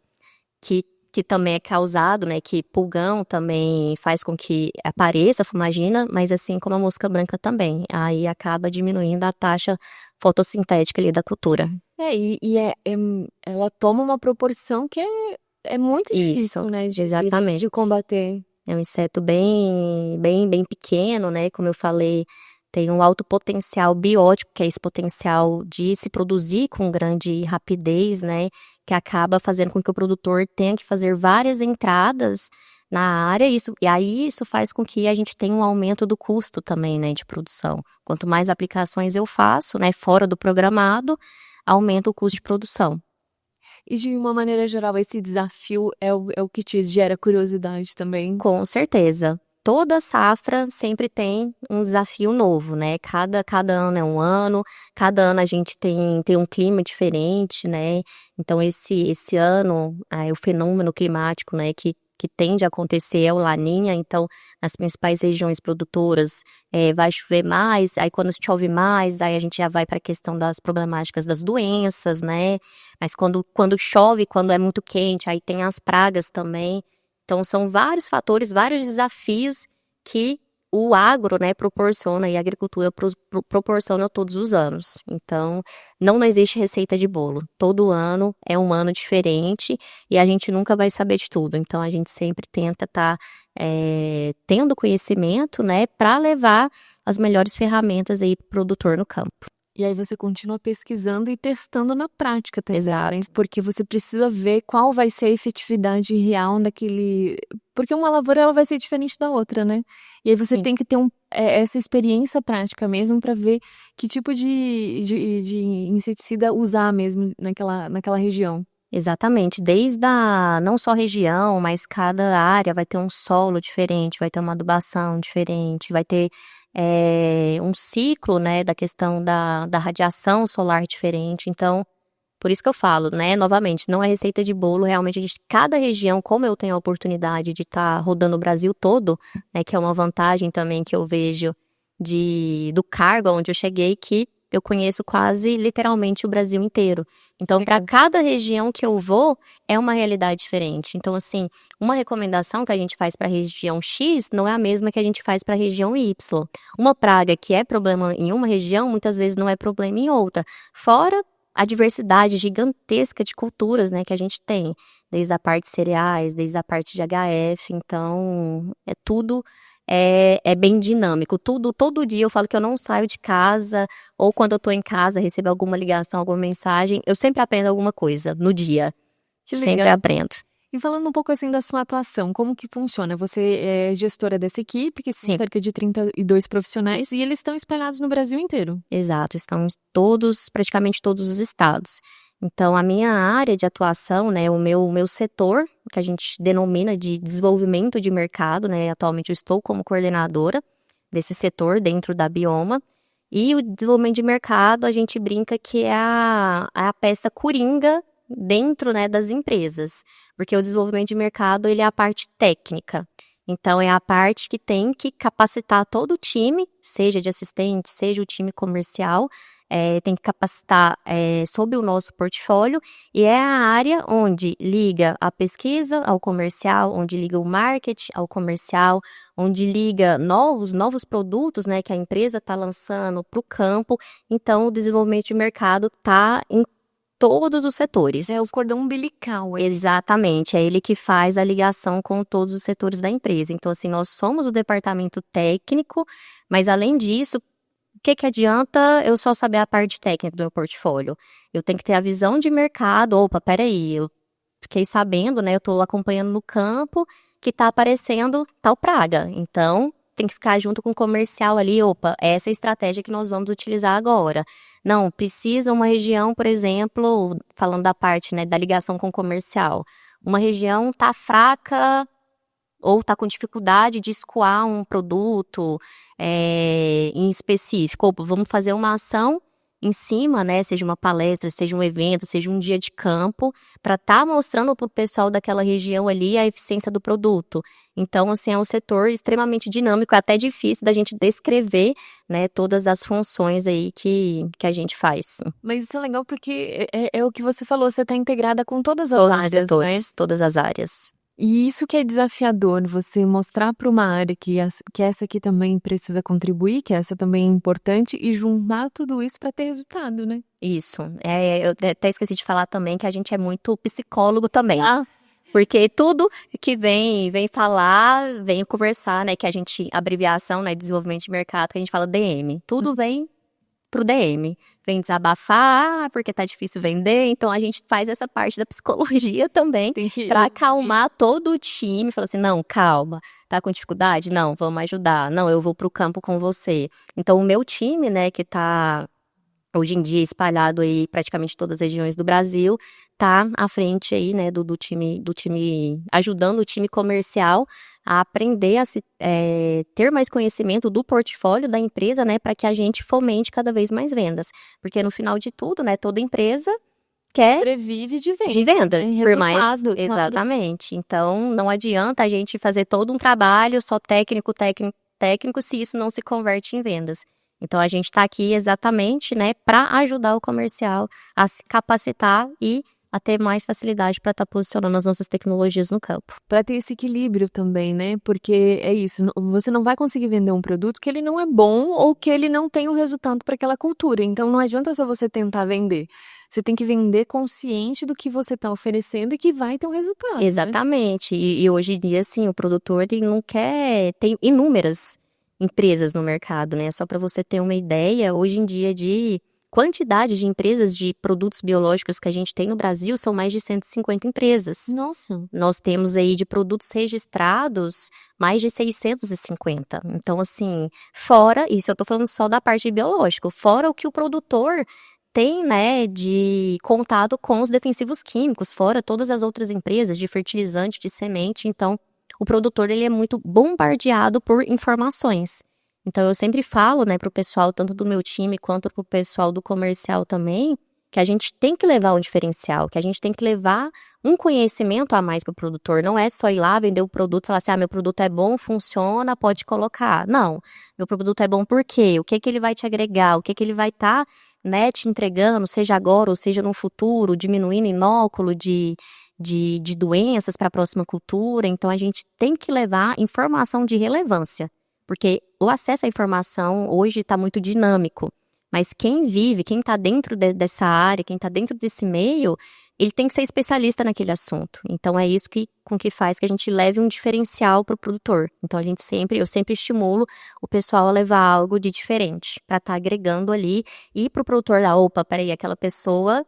que também é causado, né, que pulgão também faz com que apareça a fumagina, mas assim como a mosca branca também. Aí acaba diminuindo a taxa fotossintética ali da cultura. Ela toma uma proporção que é muito difícil, Isso, né, exatamente. de combater. É um inseto bem pequeno, né, como eu falei, tem um alto potencial biótico, que é esse potencial de se produzir com grande rapidez, né, que acaba fazendo com que o produtor tenha que fazer várias entradas na área, e aí isso faz com que a gente tenha um aumento do custo também, né, de produção. Quanto mais aplicações eu faço, né, fora do programado, aumenta o custo de produção. E de uma maneira geral, esse desafio é o que te gera curiosidade também? Com certeza. toda safra sempre tem um desafio novo, né? Cada ano é um ano, cada ano a gente tem um clima diferente, né? Então, esse ano, o fenômeno climático, né, que tende a acontecer é o Laninha. Então, nas principais regiões produtoras, vai chover mais, aí quando chove mais, aí a gente já vai para a questão das problemáticas das doenças, né? Mas quando chove, quando é muito quente, aí tem as pragas também. Então, são vários fatores, vários desafios que o agro, né, proporciona e a agricultura proporciona todos os anos. Então, não existe receita de bolo. Todo ano é um ano diferente e a gente nunca vai saber de tudo. Então, a gente sempre tenta estar tendo conhecimento, né, para levar as melhores ferramentas aí para o produtor no campo. E aí você continua pesquisando e testando na prática, porque você precisa ver qual vai ser a efetividade real daquele... Porque uma lavoura ela vai ser diferente da outra, né? E aí você tem que ter essa experiência prática mesmo para ver que tipo de inseticida usar mesmo naquela região. Exatamente, não só região, mas cada área vai ter um solo diferente, vai ter uma adubação diferente, vai ter um ciclo, né, da questão da radiação solar diferente. Então, por isso que eu falo, né, novamente, não é receita de bolo, realmente cada região, como eu tenho a oportunidade de estar rodando o Brasil todo, né, que é uma vantagem também que eu vejo do cargo onde eu cheguei, que eu conheço quase literalmente o Brasil inteiro. Então, para cada região que eu vou, é uma realidade diferente. Então, assim, uma recomendação que a gente faz para a região X não é a mesma que a gente faz para a região Y. Uma praga que é problema em uma região, muitas vezes não é problema em outra. Fora a diversidade gigantesca de culturas, né, que a gente tem. Desde a parte de cereais, desde a parte de HF. Então, tudo... É bem dinâmico. Todo dia eu falo que eu não saio de casa, ou quando eu tô em casa, recebo alguma ligação, alguma mensagem, eu sempre aprendo alguma coisa no dia. Que legal. Sempre aprendo. E falando um pouco assim da sua atuação, como que funciona? Você é gestora dessa equipe, que são cerca de 32 profissionais, e eles estão espalhados no Brasil inteiro. Exato, estão praticamente todos os estados. Então, a minha área de atuação, né, o meu setor, que a gente denomina de desenvolvimento de mercado, né, atualmente eu estou como coordenadora desse setor dentro da Bioma, e o desenvolvimento de mercado, a gente brinca que é a peça coringa dentro, né, das empresas, porque o desenvolvimento de mercado, ele é a parte técnica. Então, é a parte que tem que capacitar todo o time, seja de assistente, seja o time comercial, tem que capacitar sobre o nosso portfólio, e é a área onde liga a pesquisa ao comercial, onde liga o marketing ao comercial, onde liga novos produtos, né, que a empresa está lançando para o campo. Então, o desenvolvimento de mercado está em todos os setores. É o cordão umbilical. Exatamente, é ele que faz a ligação com todos os setores da empresa. Então, assim, nós somos o departamento técnico, mas além disso, o que adianta eu só saber a parte técnica do meu portfólio? Eu tenho que ter a visão de mercado. Opa, peraí, eu fiquei sabendo, né, eu estou acompanhando no campo que está aparecendo tal praga. Então, tem que ficar junto com o comercial ali, opa, essa é a estratégia que nós vamos utilizar agora. Não, precisa uma região, por exemplo, falando da parte, né, da ligação com o comercial, uma região está fraca ou está com dificuldade de escoar um produto em específico. Opa, vamos fazer uma ação em cima, né, seja uma palestra, seja um evento, seja um dia de campo, para estar mostrando para o pessoal daquela região ali a eficiência do produto. Então, assim, é um setor extremamente dinâmico, é até difícil da gente descrever, né, todas as funções aí que a gente faz. Mas isso é legal porque é o que você falou, você está integrada com todas as áreas, setores, né? Todas as áreas. E isso que é desafiador, você mostrar para uma área que essa aqui também precisa contribuir, que essa também é importante, e juntar tudo isso para ter resultado, né? Isso. Eu até esqueci de falar também que a gente é muito psicólogo também. Porque tudo que vem falar, vem conversar, né? Que a gente, abreviação, né? Desenvolvimento de mercado, que a gente fala DM. Tudo vem pro DM. Vem desabafar, porque tá difícil vender. Então, a gente faz essa parte da psicologia também, para acalmar todo o time. Falar assim, não, calma, tá com dificuldade? Não, vamos ajudar. Não, eu vou pro campo com você. Então, o meu time, né, que tá hoje em dia espalhado aí praticamente todas as regiões do Brasil, tá à frente aí, né, do time, ajudando o time comercial a aprender a ter mais conhecimento do portfólio da empresa, né, para que a gente fomente cada vez mais vendas. Porque no final de tudo, né, toda empresa quer Sobrevive de venda. de vendas, por mais Resultado, claro. exatamente. Então, não adianta a gente fazer todo um trabalho só técnico, se isso não se converte em vendas. Então, a gente está aqui exatamente, né, para ajudar o comercial a se capacitar e a ter mais facilidade para estar posicionando as nossas tecnologias no campo. Para ter esse equilíbrio também, né? Porque é isso, você não vai conseguir vender um produto que ele não é bom ou que ele não tem o resultado para aquela cultura. Então, não adianta só você tentar vender. Você tem que vender consciente do que você está oferecendo e que vai ter um resultado, né? Exatamente. E hoje em dia, assim, o produtor, ele não quer... Tem inúmeras empresas no mercado, né? Só para você ter uma ideia, hoje em dia, de quantidade de empresas de produtos biológicos que a gente tem no Brasil, são mais de 150 empresas. Nossa. Nós temos aí de produtos registrados mais de 650. Então, assim, fora, isso eu tô falando só da parte de biológico, fora o que o produtor tem, né, de contato com os defensivos químicos, fora todas as outras empresas de fertilizante, de semente. Então, o produtor, ele é muito bombardeado por informações. Então, eu sempre falo, né, pro pessoal, tanto do meu time quanto pro pessoal do comercial também, que a gente tem que levar um diferencial, que a gente tem que levar um conhecimento a mais pro produtor. Não é só ir lá, vender o produto e falar assim, meu produto é bom, funciona, pode colocar. Não, meu produto é bom por quê? O que que ele vai te agregar? O que que ele vai estar, né, te entregando, seja agora ou seja no futuro, diminuindo inóculo de doenças para a próxima cultura. Então, a gente tem que levar informação de relevância, porque o acesso à informação hoje está muito dinâmico, mas quem vive, quem está dentro dessa área, quem está dentro desse meio, ele tem que ser especialista naquele assunto. Então, é isso que faz que a gente leve um diferencial para o produtor. Então, eu sempre estimulo o pessoal a levar algo de diferente, para estar agregando ali, e para o produtor dar, opa, peraí, aquela pessoa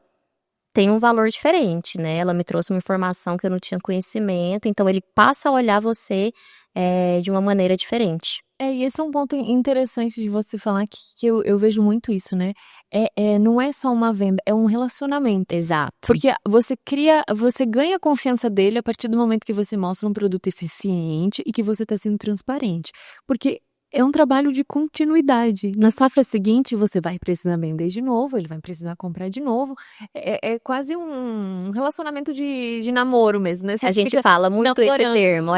tem um valor diferente, né? Ela me trouxe uma informação que eu não tinha conhecimento, então ele passa a olhar você de uma maneira diferente. E esse é um ponto interessante de você falar que eu vejo muito isso, né? Não é só uma venda, é um relacionamento. Exato. Porque você ganha a confiança dele a partir do momento que você mostra um produto eficiente e que você está sendo transparente. Porque é um trabalho de continuidade. Na safra seguinte, você vai precisar vender de novo, ele vai precisar comprar de novo. É quase um relacionamento de namoro mesmo, né? A gente fala muito esse termo.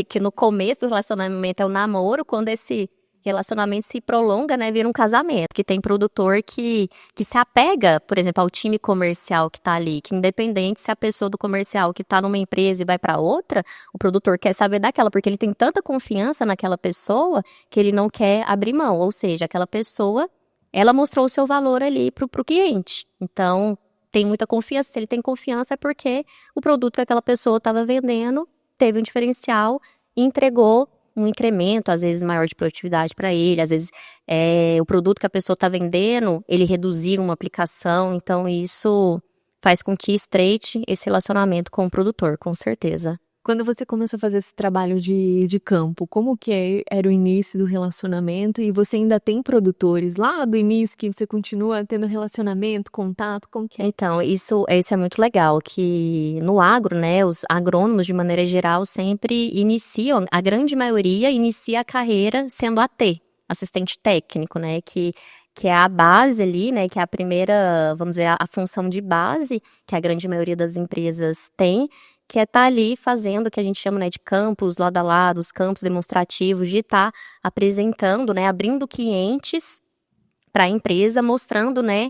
Que no começo do relacionamento é o namoro, quando esse relacionamento se prolonga, né, vira um casamento. Que tem produtor que se apega, por exemplo, ao time comercial que tá ali, que independente se a pessoa do comercial que tá numa empresa e vai para outra, o produtor quer saber daquela, porque ele tem tanta confiança naquela pessoa que ele não quer abrir mão. Ou seja, aquela pessoa, ela mostrou o seu valor ali pro cliente. Então, tem muita confiança. Se ele tem confiança é porque o produto que aquela pessoa estava vendendo teve um diferencial e entregou um incremento, às vezes, maior de produtividade para ele. Às vezes, o produto que a pessoa está vendendo, ele reduzir uma aplicação. Então, isso faz com que estreite esse relacionamento com o produtor, com certeza. Quando você começa a fazer esse trabalho de campo, como que era o início do relacionamento? E você ainda tem produtores lá do início que você continua tendo relacionamento, contato? Como que é? Então, isso é muito legal, que no agro, né, os agrônomos, de maneira geral, sempre iniciam, a grande maioria inicia a carreira sendo AT, assistente técnico, né, que é a base ali, né, que é a primeira, vamos dizer, a função de base que a grande maioria das empresas tem, que é estar ali fazendo o que a gente chama, né, de campos lado a lado, os campos demonstrativos, de estar apresentando, né, abrindo clientes para a empresa, mostrando, né,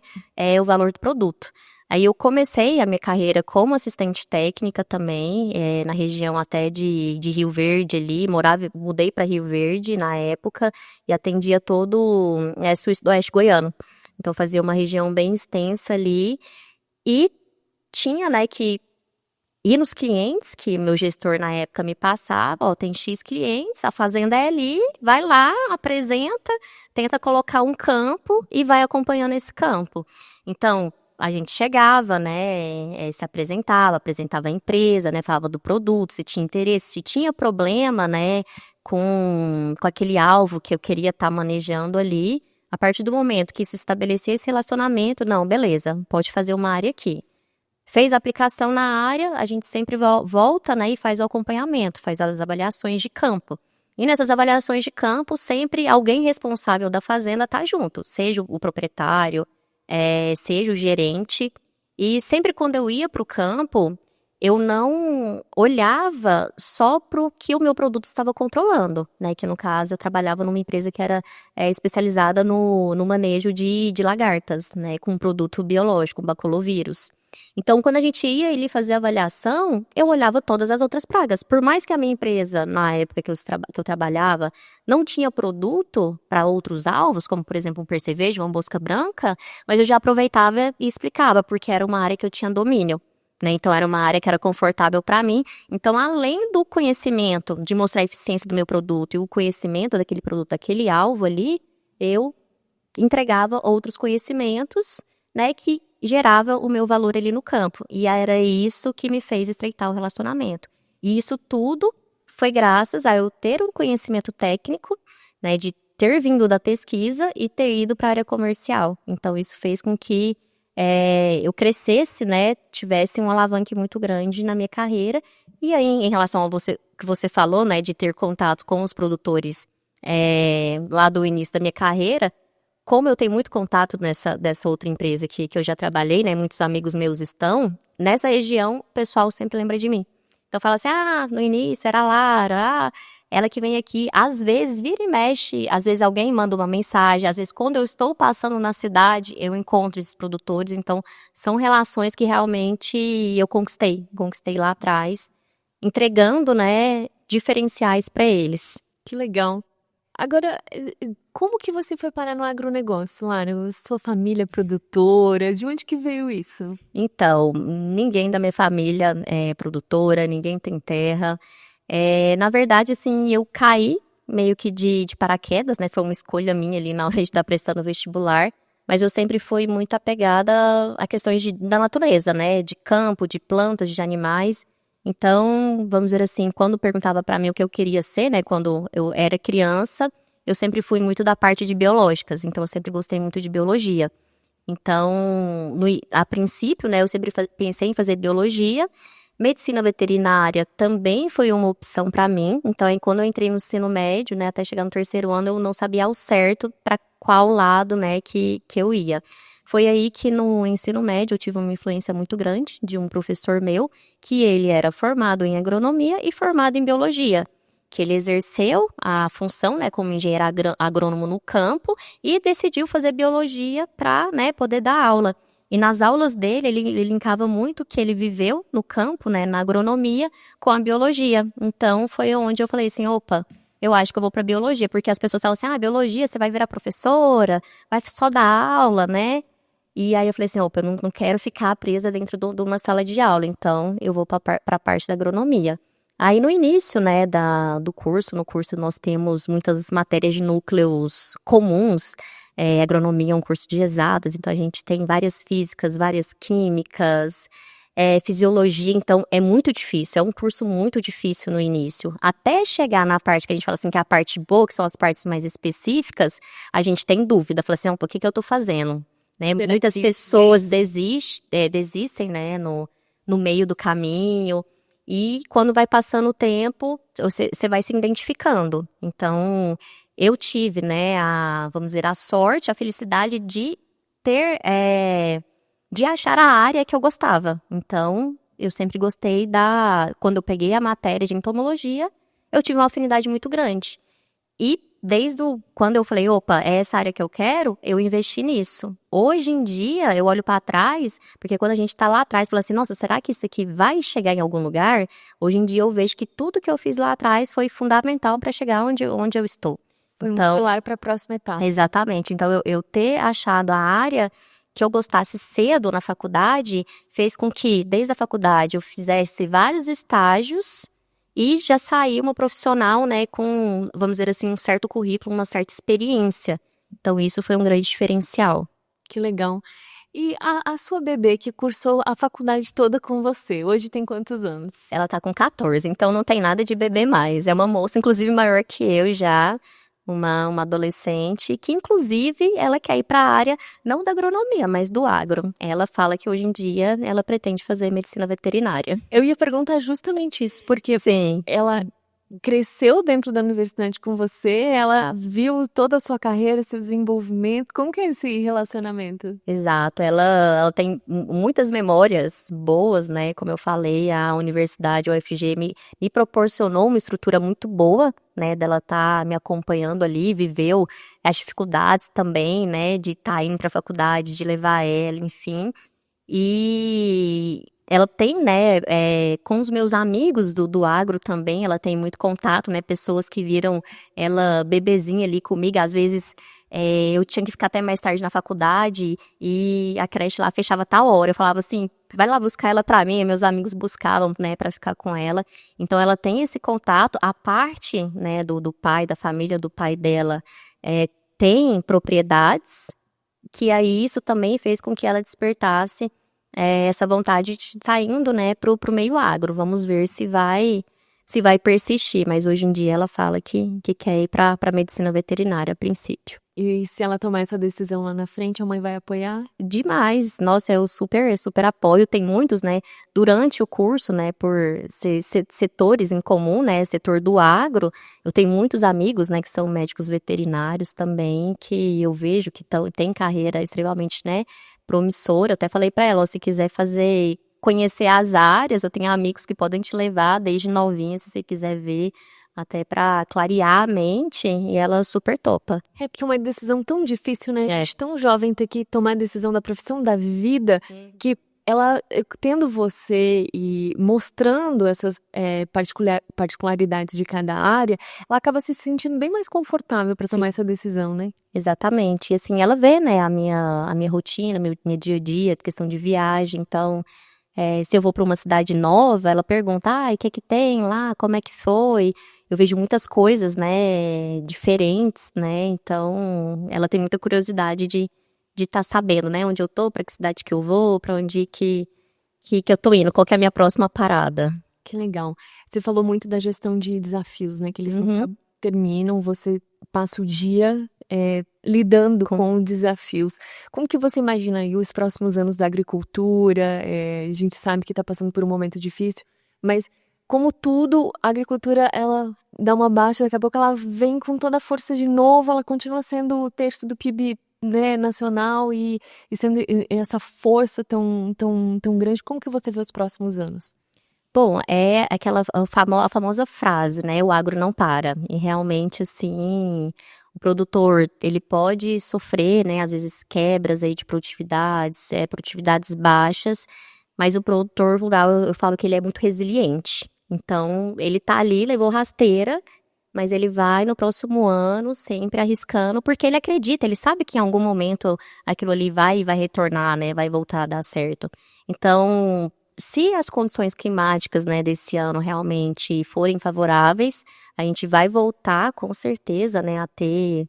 o valor do produto. Aí eu comecei a minha carreira como assistente técnica também, na região até de Rio Verde ali, mudei para Rio Verde na época e atendia todo Sudoeste Goiano. Então fazia uma região bem extensa ali e tinha, né, que ir nos clientes, que meu gestor na época me passava, tem X clientes, a fazenda é ali, vai lá, apresenta, tenta colocar um campo e vai acompanhando esse campo. Então, a gente chegava, né, se apresentava a empresa, né, falava do produto, se tinha interesse, se tinha problema, né, com aquele alvo que eu queria estar manejando ali. A partir do momento que se estabelecia esse relacionamento, não, beleza, pode fazer uma área aqui. Fez a aplicação na área, a gente sempre volta, né, e faz o acompanhamento, faz as avaliações de campo. E nessas avaliações de campo, sempre alguém responsável da fazenda está junto, seja o proprietário, seja o gerente. E sempre quando eu ia para o campo, eu não olhava só para o que o meu produto estava controlando, né? Que no caso eu trabalhava numa empresa que era especializada no manejo de lagartas, né? Com um produto biológico, um baculovírus. Então, quando a gente ia ali fazer a avaliação, eu olhava todas as outras pragas. Por mais que a minha empresa, na época que eu trabalhava, não tinha produto para outros alvos, como, por exemplo, um percevejo, uma mosca branca, mas eu já aproveitava e explicava, porque era uma área que eu tinha domínio. Né? Então, era uma área que era confortável para mim. Então, além do conhecimento de mostrar a eficiência do meu produto e o conhecimento daquele produto, daquele alvo ali, eu entregava outros conhecimentos, né, que gerava o meu valor ali no campo. E era isso que me fez estreitar o relacionamento. E isso tudo foi graças a eu ter um conhecimento técnico, né, de ter vindo da pesquisa e ter ido para a área comercial. Então, isso fez com que eu crescesse, né, tivesse um alavanque muito grande na minha carreira. E aí, em relação ao que você falou, né, de ter contato com os produtores lá do início da minha carreira, como eu tenho muito contato dessa outra empresa que eu já trabalhei, né, muitos amigos meus estão, nessa região o pessoal sempre lembra de mim. Então fala assim, no início era a Lara, ela que vem aqui, às vezes vira e mexe, às vezes alguém manda uma mensagem, às vezes quando eu estou passando na cidade, eu encontro esses produtores, então são relações que realmente eu conquistei lá atrás, entregando, né, diferenciais para eles. Que legal. Agora, como que você foi parar no agronegócio, Lara? Sua família é produtora, de onde que veio isso? Então, ninguém da minha família é produtora, ninguém tem terra. Na verdade, assim, eu caí meio que de paraquedas, né? Foi uma escolha minha ali na hora de estar prestando vestibular. Mas eu sempre fui muito apegada a questões da natureza, né? De campo, de plantas, de animais. Então, vamos dizer assim, quando perguntava para mim o que eu queria ser, né? Quando eu era criança, eu sempre fui muito da parte de biológicas. Então, eu sempre gostei muito de biologia. Então, a princípio, né? Eu sempre pensei em fazer biologia. Medicina veterinária também foi uma opção para mim. Então, aí, quando eu entrei no ensino médio, né, até chegar no 3º ano, eu não sabia ao certo para qual lado, né, que eu ia. Foi aí que no ensino médio eu tive uma influência muito grande de um professor meu, que ele era formado em agronomia e formado em biologia, que ele exerceu a função, né, como engenheiro agrônomo no campo e decidiu fazer biologia para, né, poder dar aula. E nas aulas dele, ele linkava muito o que ele viveu no campo, né, na agronomia, com a biologia. Então, foi onde eu falei assim, opa, eu acho que eu vou para biologia, porque as pessoas falam assim, biologia, você vai virar professora, vai só dar aula, né? E aí eu falei assim, opa, eu não quero ficar presa dentro de uma sala de aula, então eu vou para a parte da agronomia. Aí no início, né, no curso nós temos muitas matérias de núcleos comuns. Agronomia é um curso de exatas, então a gente tem várias físicas, várias químicas, fisiologia, então é muito difícil, é um curso muito difícil no início. Até chegar na parte que a gente fala assim, que é a parte boa, que são as partes mais específicas, a gente tem dúvida, fala assim, o que eu tô fazendo? Né? Muitas pessoas desistem, né, no meio do caminho, e quando vai passando o tempo, você vai se identificando. Então, eu tive, né, vamos dizer, a sorte, a felicidade de ter, de achar a área que eu gostava. Então, eu sempre gostei quando eu peguei a matéria de entomologia, eu tive uma afinidade muito grande. E desde quando eu falei, opa, é essa área que eu quero, eu investi nisso. Hoje em dia, eu olho para trás, porque quando a gente está lá atrás, fala assim, nossa, será que isso aqui vai chegar em algum lugar? Hoje em dia, eu vejo que tudo que eu fiz lá atrás foi fundamental para chegar onde eu estou. Foi um pilar para a próxima etapa. Exatamente. Então, eu ter achado a área que eu gostasse cedo na faculdade, fez com que, desde a faculdade, eu fizesse vários estágios e já saí uma profissional, né, com, vamos dizer assim, um certo currículo, uma certa experiência. Então, isso foi um grande diferencial. Que legal. E a sua bebê que cursou a faculdade toda com você, hoje tem quantos anos? Ela tá com 14, então não tem nada de bebê mais. É uma moça, inclusive, maior que eu já. uma adolescente que, inclusive, ela quer ir para a área, não da agronomia, mas do agro. Ela fala que hoje em dia ela pretende fazer medicina veterinária. Eu ia perguntar justamente isso, porque Sim. ela cresceu dentro da universidade com você, ela viu toda a sua carreira, seu desenvolvimento. Como que é esse relacionamento? Exato, ela tem muitas memórias boas, né? Como eu falei, a universidade, a UFG, me proporcionou uma estrutura muito boa, né? Dela estar me acompanhando ali, viveu as dificuldades também, né? De estar indo para a faculdade, de levar ela, enfim. E ela tem, né, com os meus amigos do agro também, ela tem muito contato, né? Pessoas que viram ela bebezinha ali comigo, às vezes eu tinha que ficar até mais tarde na faculdade e a creche lá fechava tal hora. Eu falava assim, vai lá buscar ela pra mim. E meus amigos buscavam, né, pra ficar com ela. Então ela tem esse contato. A parte, né, do pai, da família do pai dela, tem propriedades, que aí isso também fez com que ela despertasse essa vontade de estar indo, né, pro meio agro. Vamos ver se vai persistir. Mas hoje em dia ela fala que quer ir pra medicina veterinária a princípio. E se ela tomar essa decisão lá na frente, a mãe vai apoiar? Demais. Nossa, eu super apoio. Tem muitos, né, durante o curso, né, por setores em comum, né, setor do agro. Eu tenho muitos amigos, né, que são médicos veterinários também, que eu vejo que tem carreira extremamente, né, promissora. Eu até falei pra ela, ó, se quiser conhecer as áreas, eu tenho amigos que podem te levar desde novinha, se você quiser ver, até pra clarear a mente, e ela super topa. É porque é uma decisão tão difícil, né? A gente tão jovem ter que tomar a decisão da profissão da vida, que ela, tendo você e mostrando essas particularidades de cada área, ela acaba se sentindo bem mais confortável para tomar essa decisão, né? Exatamente. E assim, ela vê, né, a minha rotina, meu dia a dia, questão de viagem. Então, se eu vou para uma cidade nova, ela pergunta, o que é que tem lá, como é que foi? Eu vejo muitas coisas, né, diferentes, né, então ela tem muita curiosidade de estar sabendo, né, onde eu tô, para que cidade que eu vou, para onde que eu tô indo, qual que é a minha próxima parada. Que legal. Você falou muito da gestão de desafios, né, que eles nunca terminam, você passa o dia lidando com desafios. Como que você imagina aí os próximos anos da agricultura? A gente sabe que está passando por um momento difícil, mas como tudo, a agricultura, ela dá uma baixa, daqui a pouco ela vem com toda a força de novo, ela continua sendo o terço do PIB, né, nacional e sendo essa força tão grande. Como que você vê os próximos anos? Bom, é a famosa frase, né, o agro não para. E realmente, assim, o produtor, ele pode sofrer, né, às vezes quebras aí de produtividades baixas, mas o produtor rural, eu falo que ele é muito resiliente. Então, ele tá ali, levou rasteira, mas ele vai no próximo ano sempre arriscando, porque ele acredita, ele sabe que em algum momento aquilo ali vai retornar, né, vai voltar a dar certo. Então, se as condições climáticas, né, desse ano realmente forem favoráveis, a gente vai voltar com certeza, né, a ter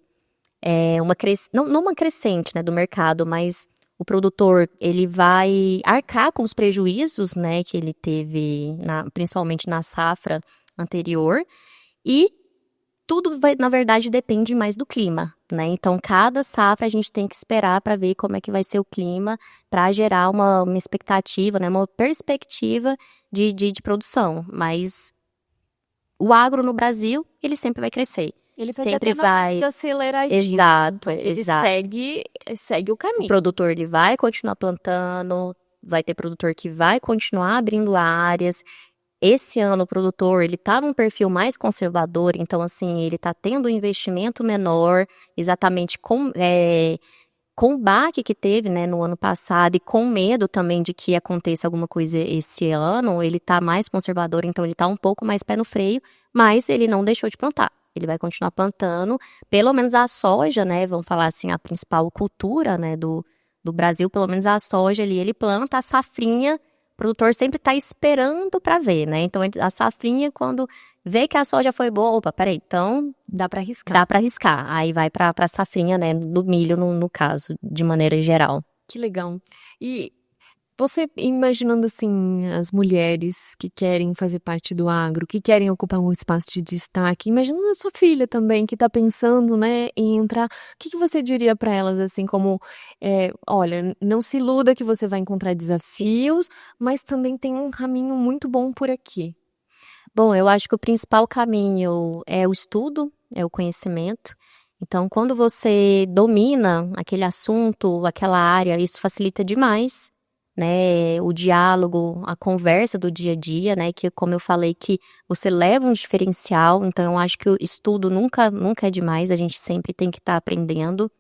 não uma crescente, né, do mercado, mas o produtor, ele vai arcar com os prejuízos, né, que ele teve, principalmente na safra anterior, e tudo, na verdade, depende mais do clima, né? Então, cada safra a gente tem que esperar para ver como é que vai ser o clima, para gerar uma expectativa, né, uma perspectiva de produção. Mas o agro no Brasil, ele sempre vai crescer. Ele sempre vai acelerar. Exato. Segue o caminho. O produtor, ele vai continuar plantando, vai ter produtor que vai continuar abrindo áreas. Esse ano o produtor, ele tá num perfil mais conservador, então assim, ele tá tendo um investimento menor, exatamente com o baque que teve, né, no ano passado, e com medo também de que aconteça alguma coisa esse ano, ele tá mais conservador, então ele tá um pouco mais pé no freio, mas ele não deixou de plantar. Ele vai continuar plantando, pelo menos a soja, né, vamos falar assim, a principal cultura, né, do Brasil, pelo menos a soja ali, ele planta a safrinha. O produtor sempre está esperando para ver, né? Então, a safrinha, quando vê que a soja foi boa, opa, peraí, então dá para arriscar. Dá para arriscar. Aí vai para a safrinha, né? Do milho, no caso, de maneira geral. Que legal. E Você imaginando, assim, as mulheres que querem fazer parte do agro, que querem ocupar um espaço de destaque, imaginando a sua filha também, que está pensando, né, em entrar, o que você diria para elas, assim, como, olha, não se iluda que você vai encontrar desafios, mas também tem um caminho muito bom por aqui. Bom, eu acho que o principal caminho é o estudo, é o conhecimento. Então, quando você domina aquele assunto, aquela área, isso facilita demais, né, o diálogo, a conversa do dia a dia, né, que como eu falei que você leva um diferencial, então eu acho que o estudo nunca é demais, a gente sempre tem que estar aprendendo.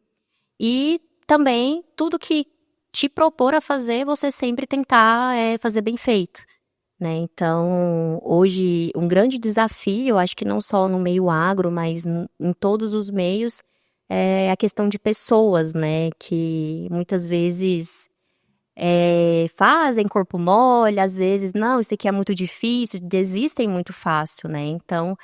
E também tudo que te propor a fazer, você sempre tentar fazer bem feito, né. Então, hoje um grande desafio, eu acho que não só no meio agro, mas em todos os meios, é a questão de pessoas, né, que muitas vezes fazem corpo mole, às vezes, não, isso aqui é muito difícil, desistem muito fácil, né, então,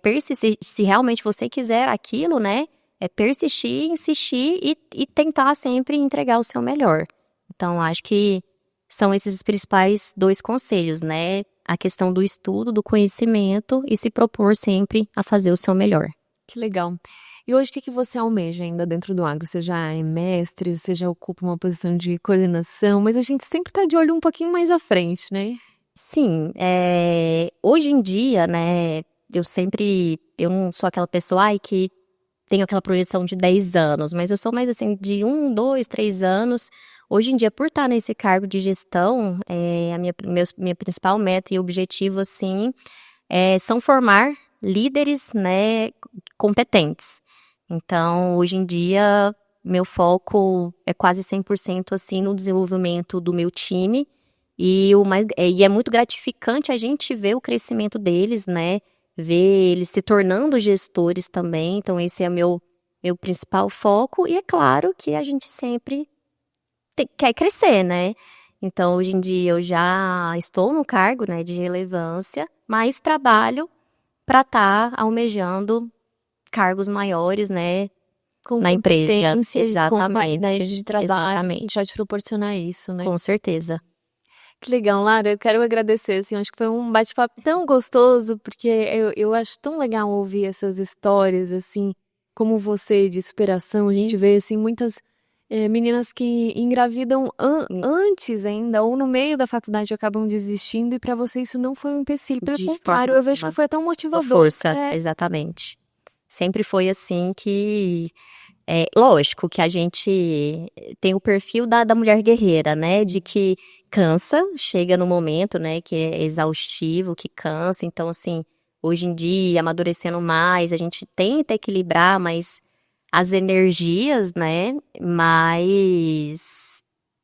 persistir, se realmente você quiser aquilo, né, persistir, insistir e tentar sempre entregar o seu melhor. Então, acho que são esses os principais 2 conselhos, né, a questão do estudo, do conhecimento e se propor sempre a fazer o seu melhor. Que legal. E hoje o que você almeja ainda dentro do agro? Você já é mestre, você já ocupa uma posição de coordenação, mas a gente sempre está de olho um pouquinho mais à frente, né? Sim, hoje em dia, né, eu não sou aquela pessoa, que tenho aquela projeção de 10 anos, mas eu sou mais assim de 1, 2, 3 anos. Hoje em dia, por estar nesse cargo de gestão, a minha principal meta e objetivo, assim, são formar líderes, né, competentes. Então, hoje em dia, meu foco é quase 100% assim no desenvolvimento do meu time e é muito gratificante a gente ver o crescimento deles, né, ver eles se tornando gestores também. Então, esse é meu principal foco e é claro que a gente sempre quer crescer, né. Então, hoje em dia, eu já estou no cargo, né, de relevância, mas trabalho para estar almejando cargos maiores, né, na empresa. Exatamente. Com de trabalho, Exatamente. já te proporcionar isso, né? Com certeza. Que legal, Lara, eu quero agradecer, assim, acho que foi um bate-papo tão gostoso, porque eu acho tão legal ouvir essas histórias, assim, como você, de superação. A gente vê, assim, muitas meninas que engravidam antes ainda, ou no meio da faculdade acabam desistindo, e para você isso não foi um empecilho. Pelo contrário, eu vejo que foi tão motivador. Força, exatamente. Sempre foi assim que... lógico que a gente tem o perfil da mulher guerreira, né? De que cansa, chega no momento, né? Que é exaustivo, que cansa. Então, assim, hoje em dia, amadurecendo mais, a gente tenta equilibrar mais as energias, né? Mas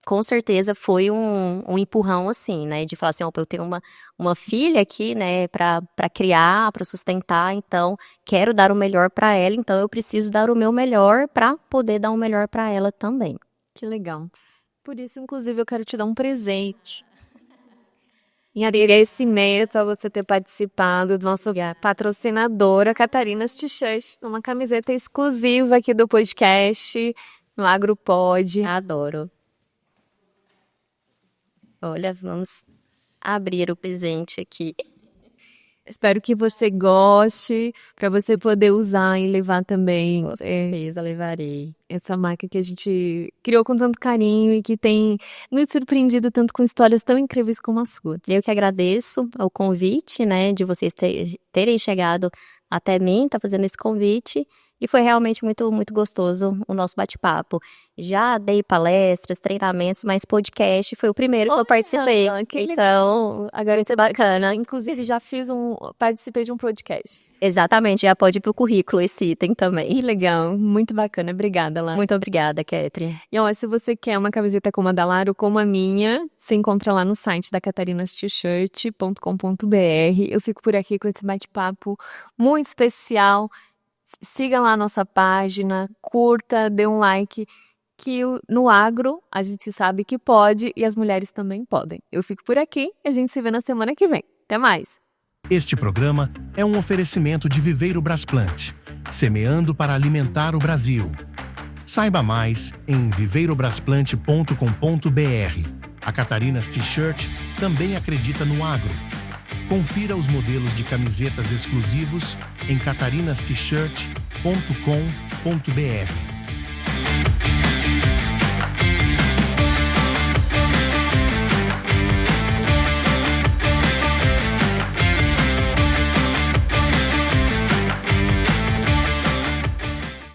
com certeza foi um empurrão, assim, né? De falar assim, opa, eu tenho uma filha aqui, né? Pra criar, pra sustentar, então quero dar o melhor pra ela, então eu preciso dar o meu melhor pra poder dar o melhor pra ela também. Que legal. Por isso, inclusive, eu quero te dar um presente. Em agradecimento a você ter participado do nosso patrocinadora, Catarinas T-Shirt, uma camiseta exclusiva aqui do podcast, no AgroPod. Adoro. Olha, vamos abrir o presente aqui. Espero que você goste, para você poder usar e levar também. Com certeza, levarei. Essa marca que a gente criou com tanto carinho e que tem nos surpreendido tanto com histórias tão incríveis como a sua. Eu que agradeço o convite, né, de vocês terem chegado até mim, tá fazendo esse convite. E foi realmente muito, muito gostoso o nosso bate-papo. Já dei palestras, treinamentos, mas podcast foi o primeiro que eu participei. Então, agora isso é bacana. Inclusive, já participei de um podcast. Exatamente, já pode ir pro currículo esse item também. Que legal, muito bacana. Obrigada, Lara. Muito obrigada, Ketri. E ó, se você quer uma camiseta como a da Lara ou como a minha, você encontra lá no site da catarinastshirt.com.br. Eu fico por aqui com esse bate-papo muito especial. Siga lá a nossa página, curta, dê um like, que no agro a gente sabe que pode e as mulheres também podem. Eu fico por aqui e a gente se vê na semana que vem. Até mais! Este programa é um oferecimento de Viveiro Brasplante, semeando para alimentar o Brasil. Saiba mais em viveirobrasplante.com.br. A Catarinas T-Shirt também acredita no agro. Confira os modelos de camisetas exclusivos em catarinast-shirt.com.br.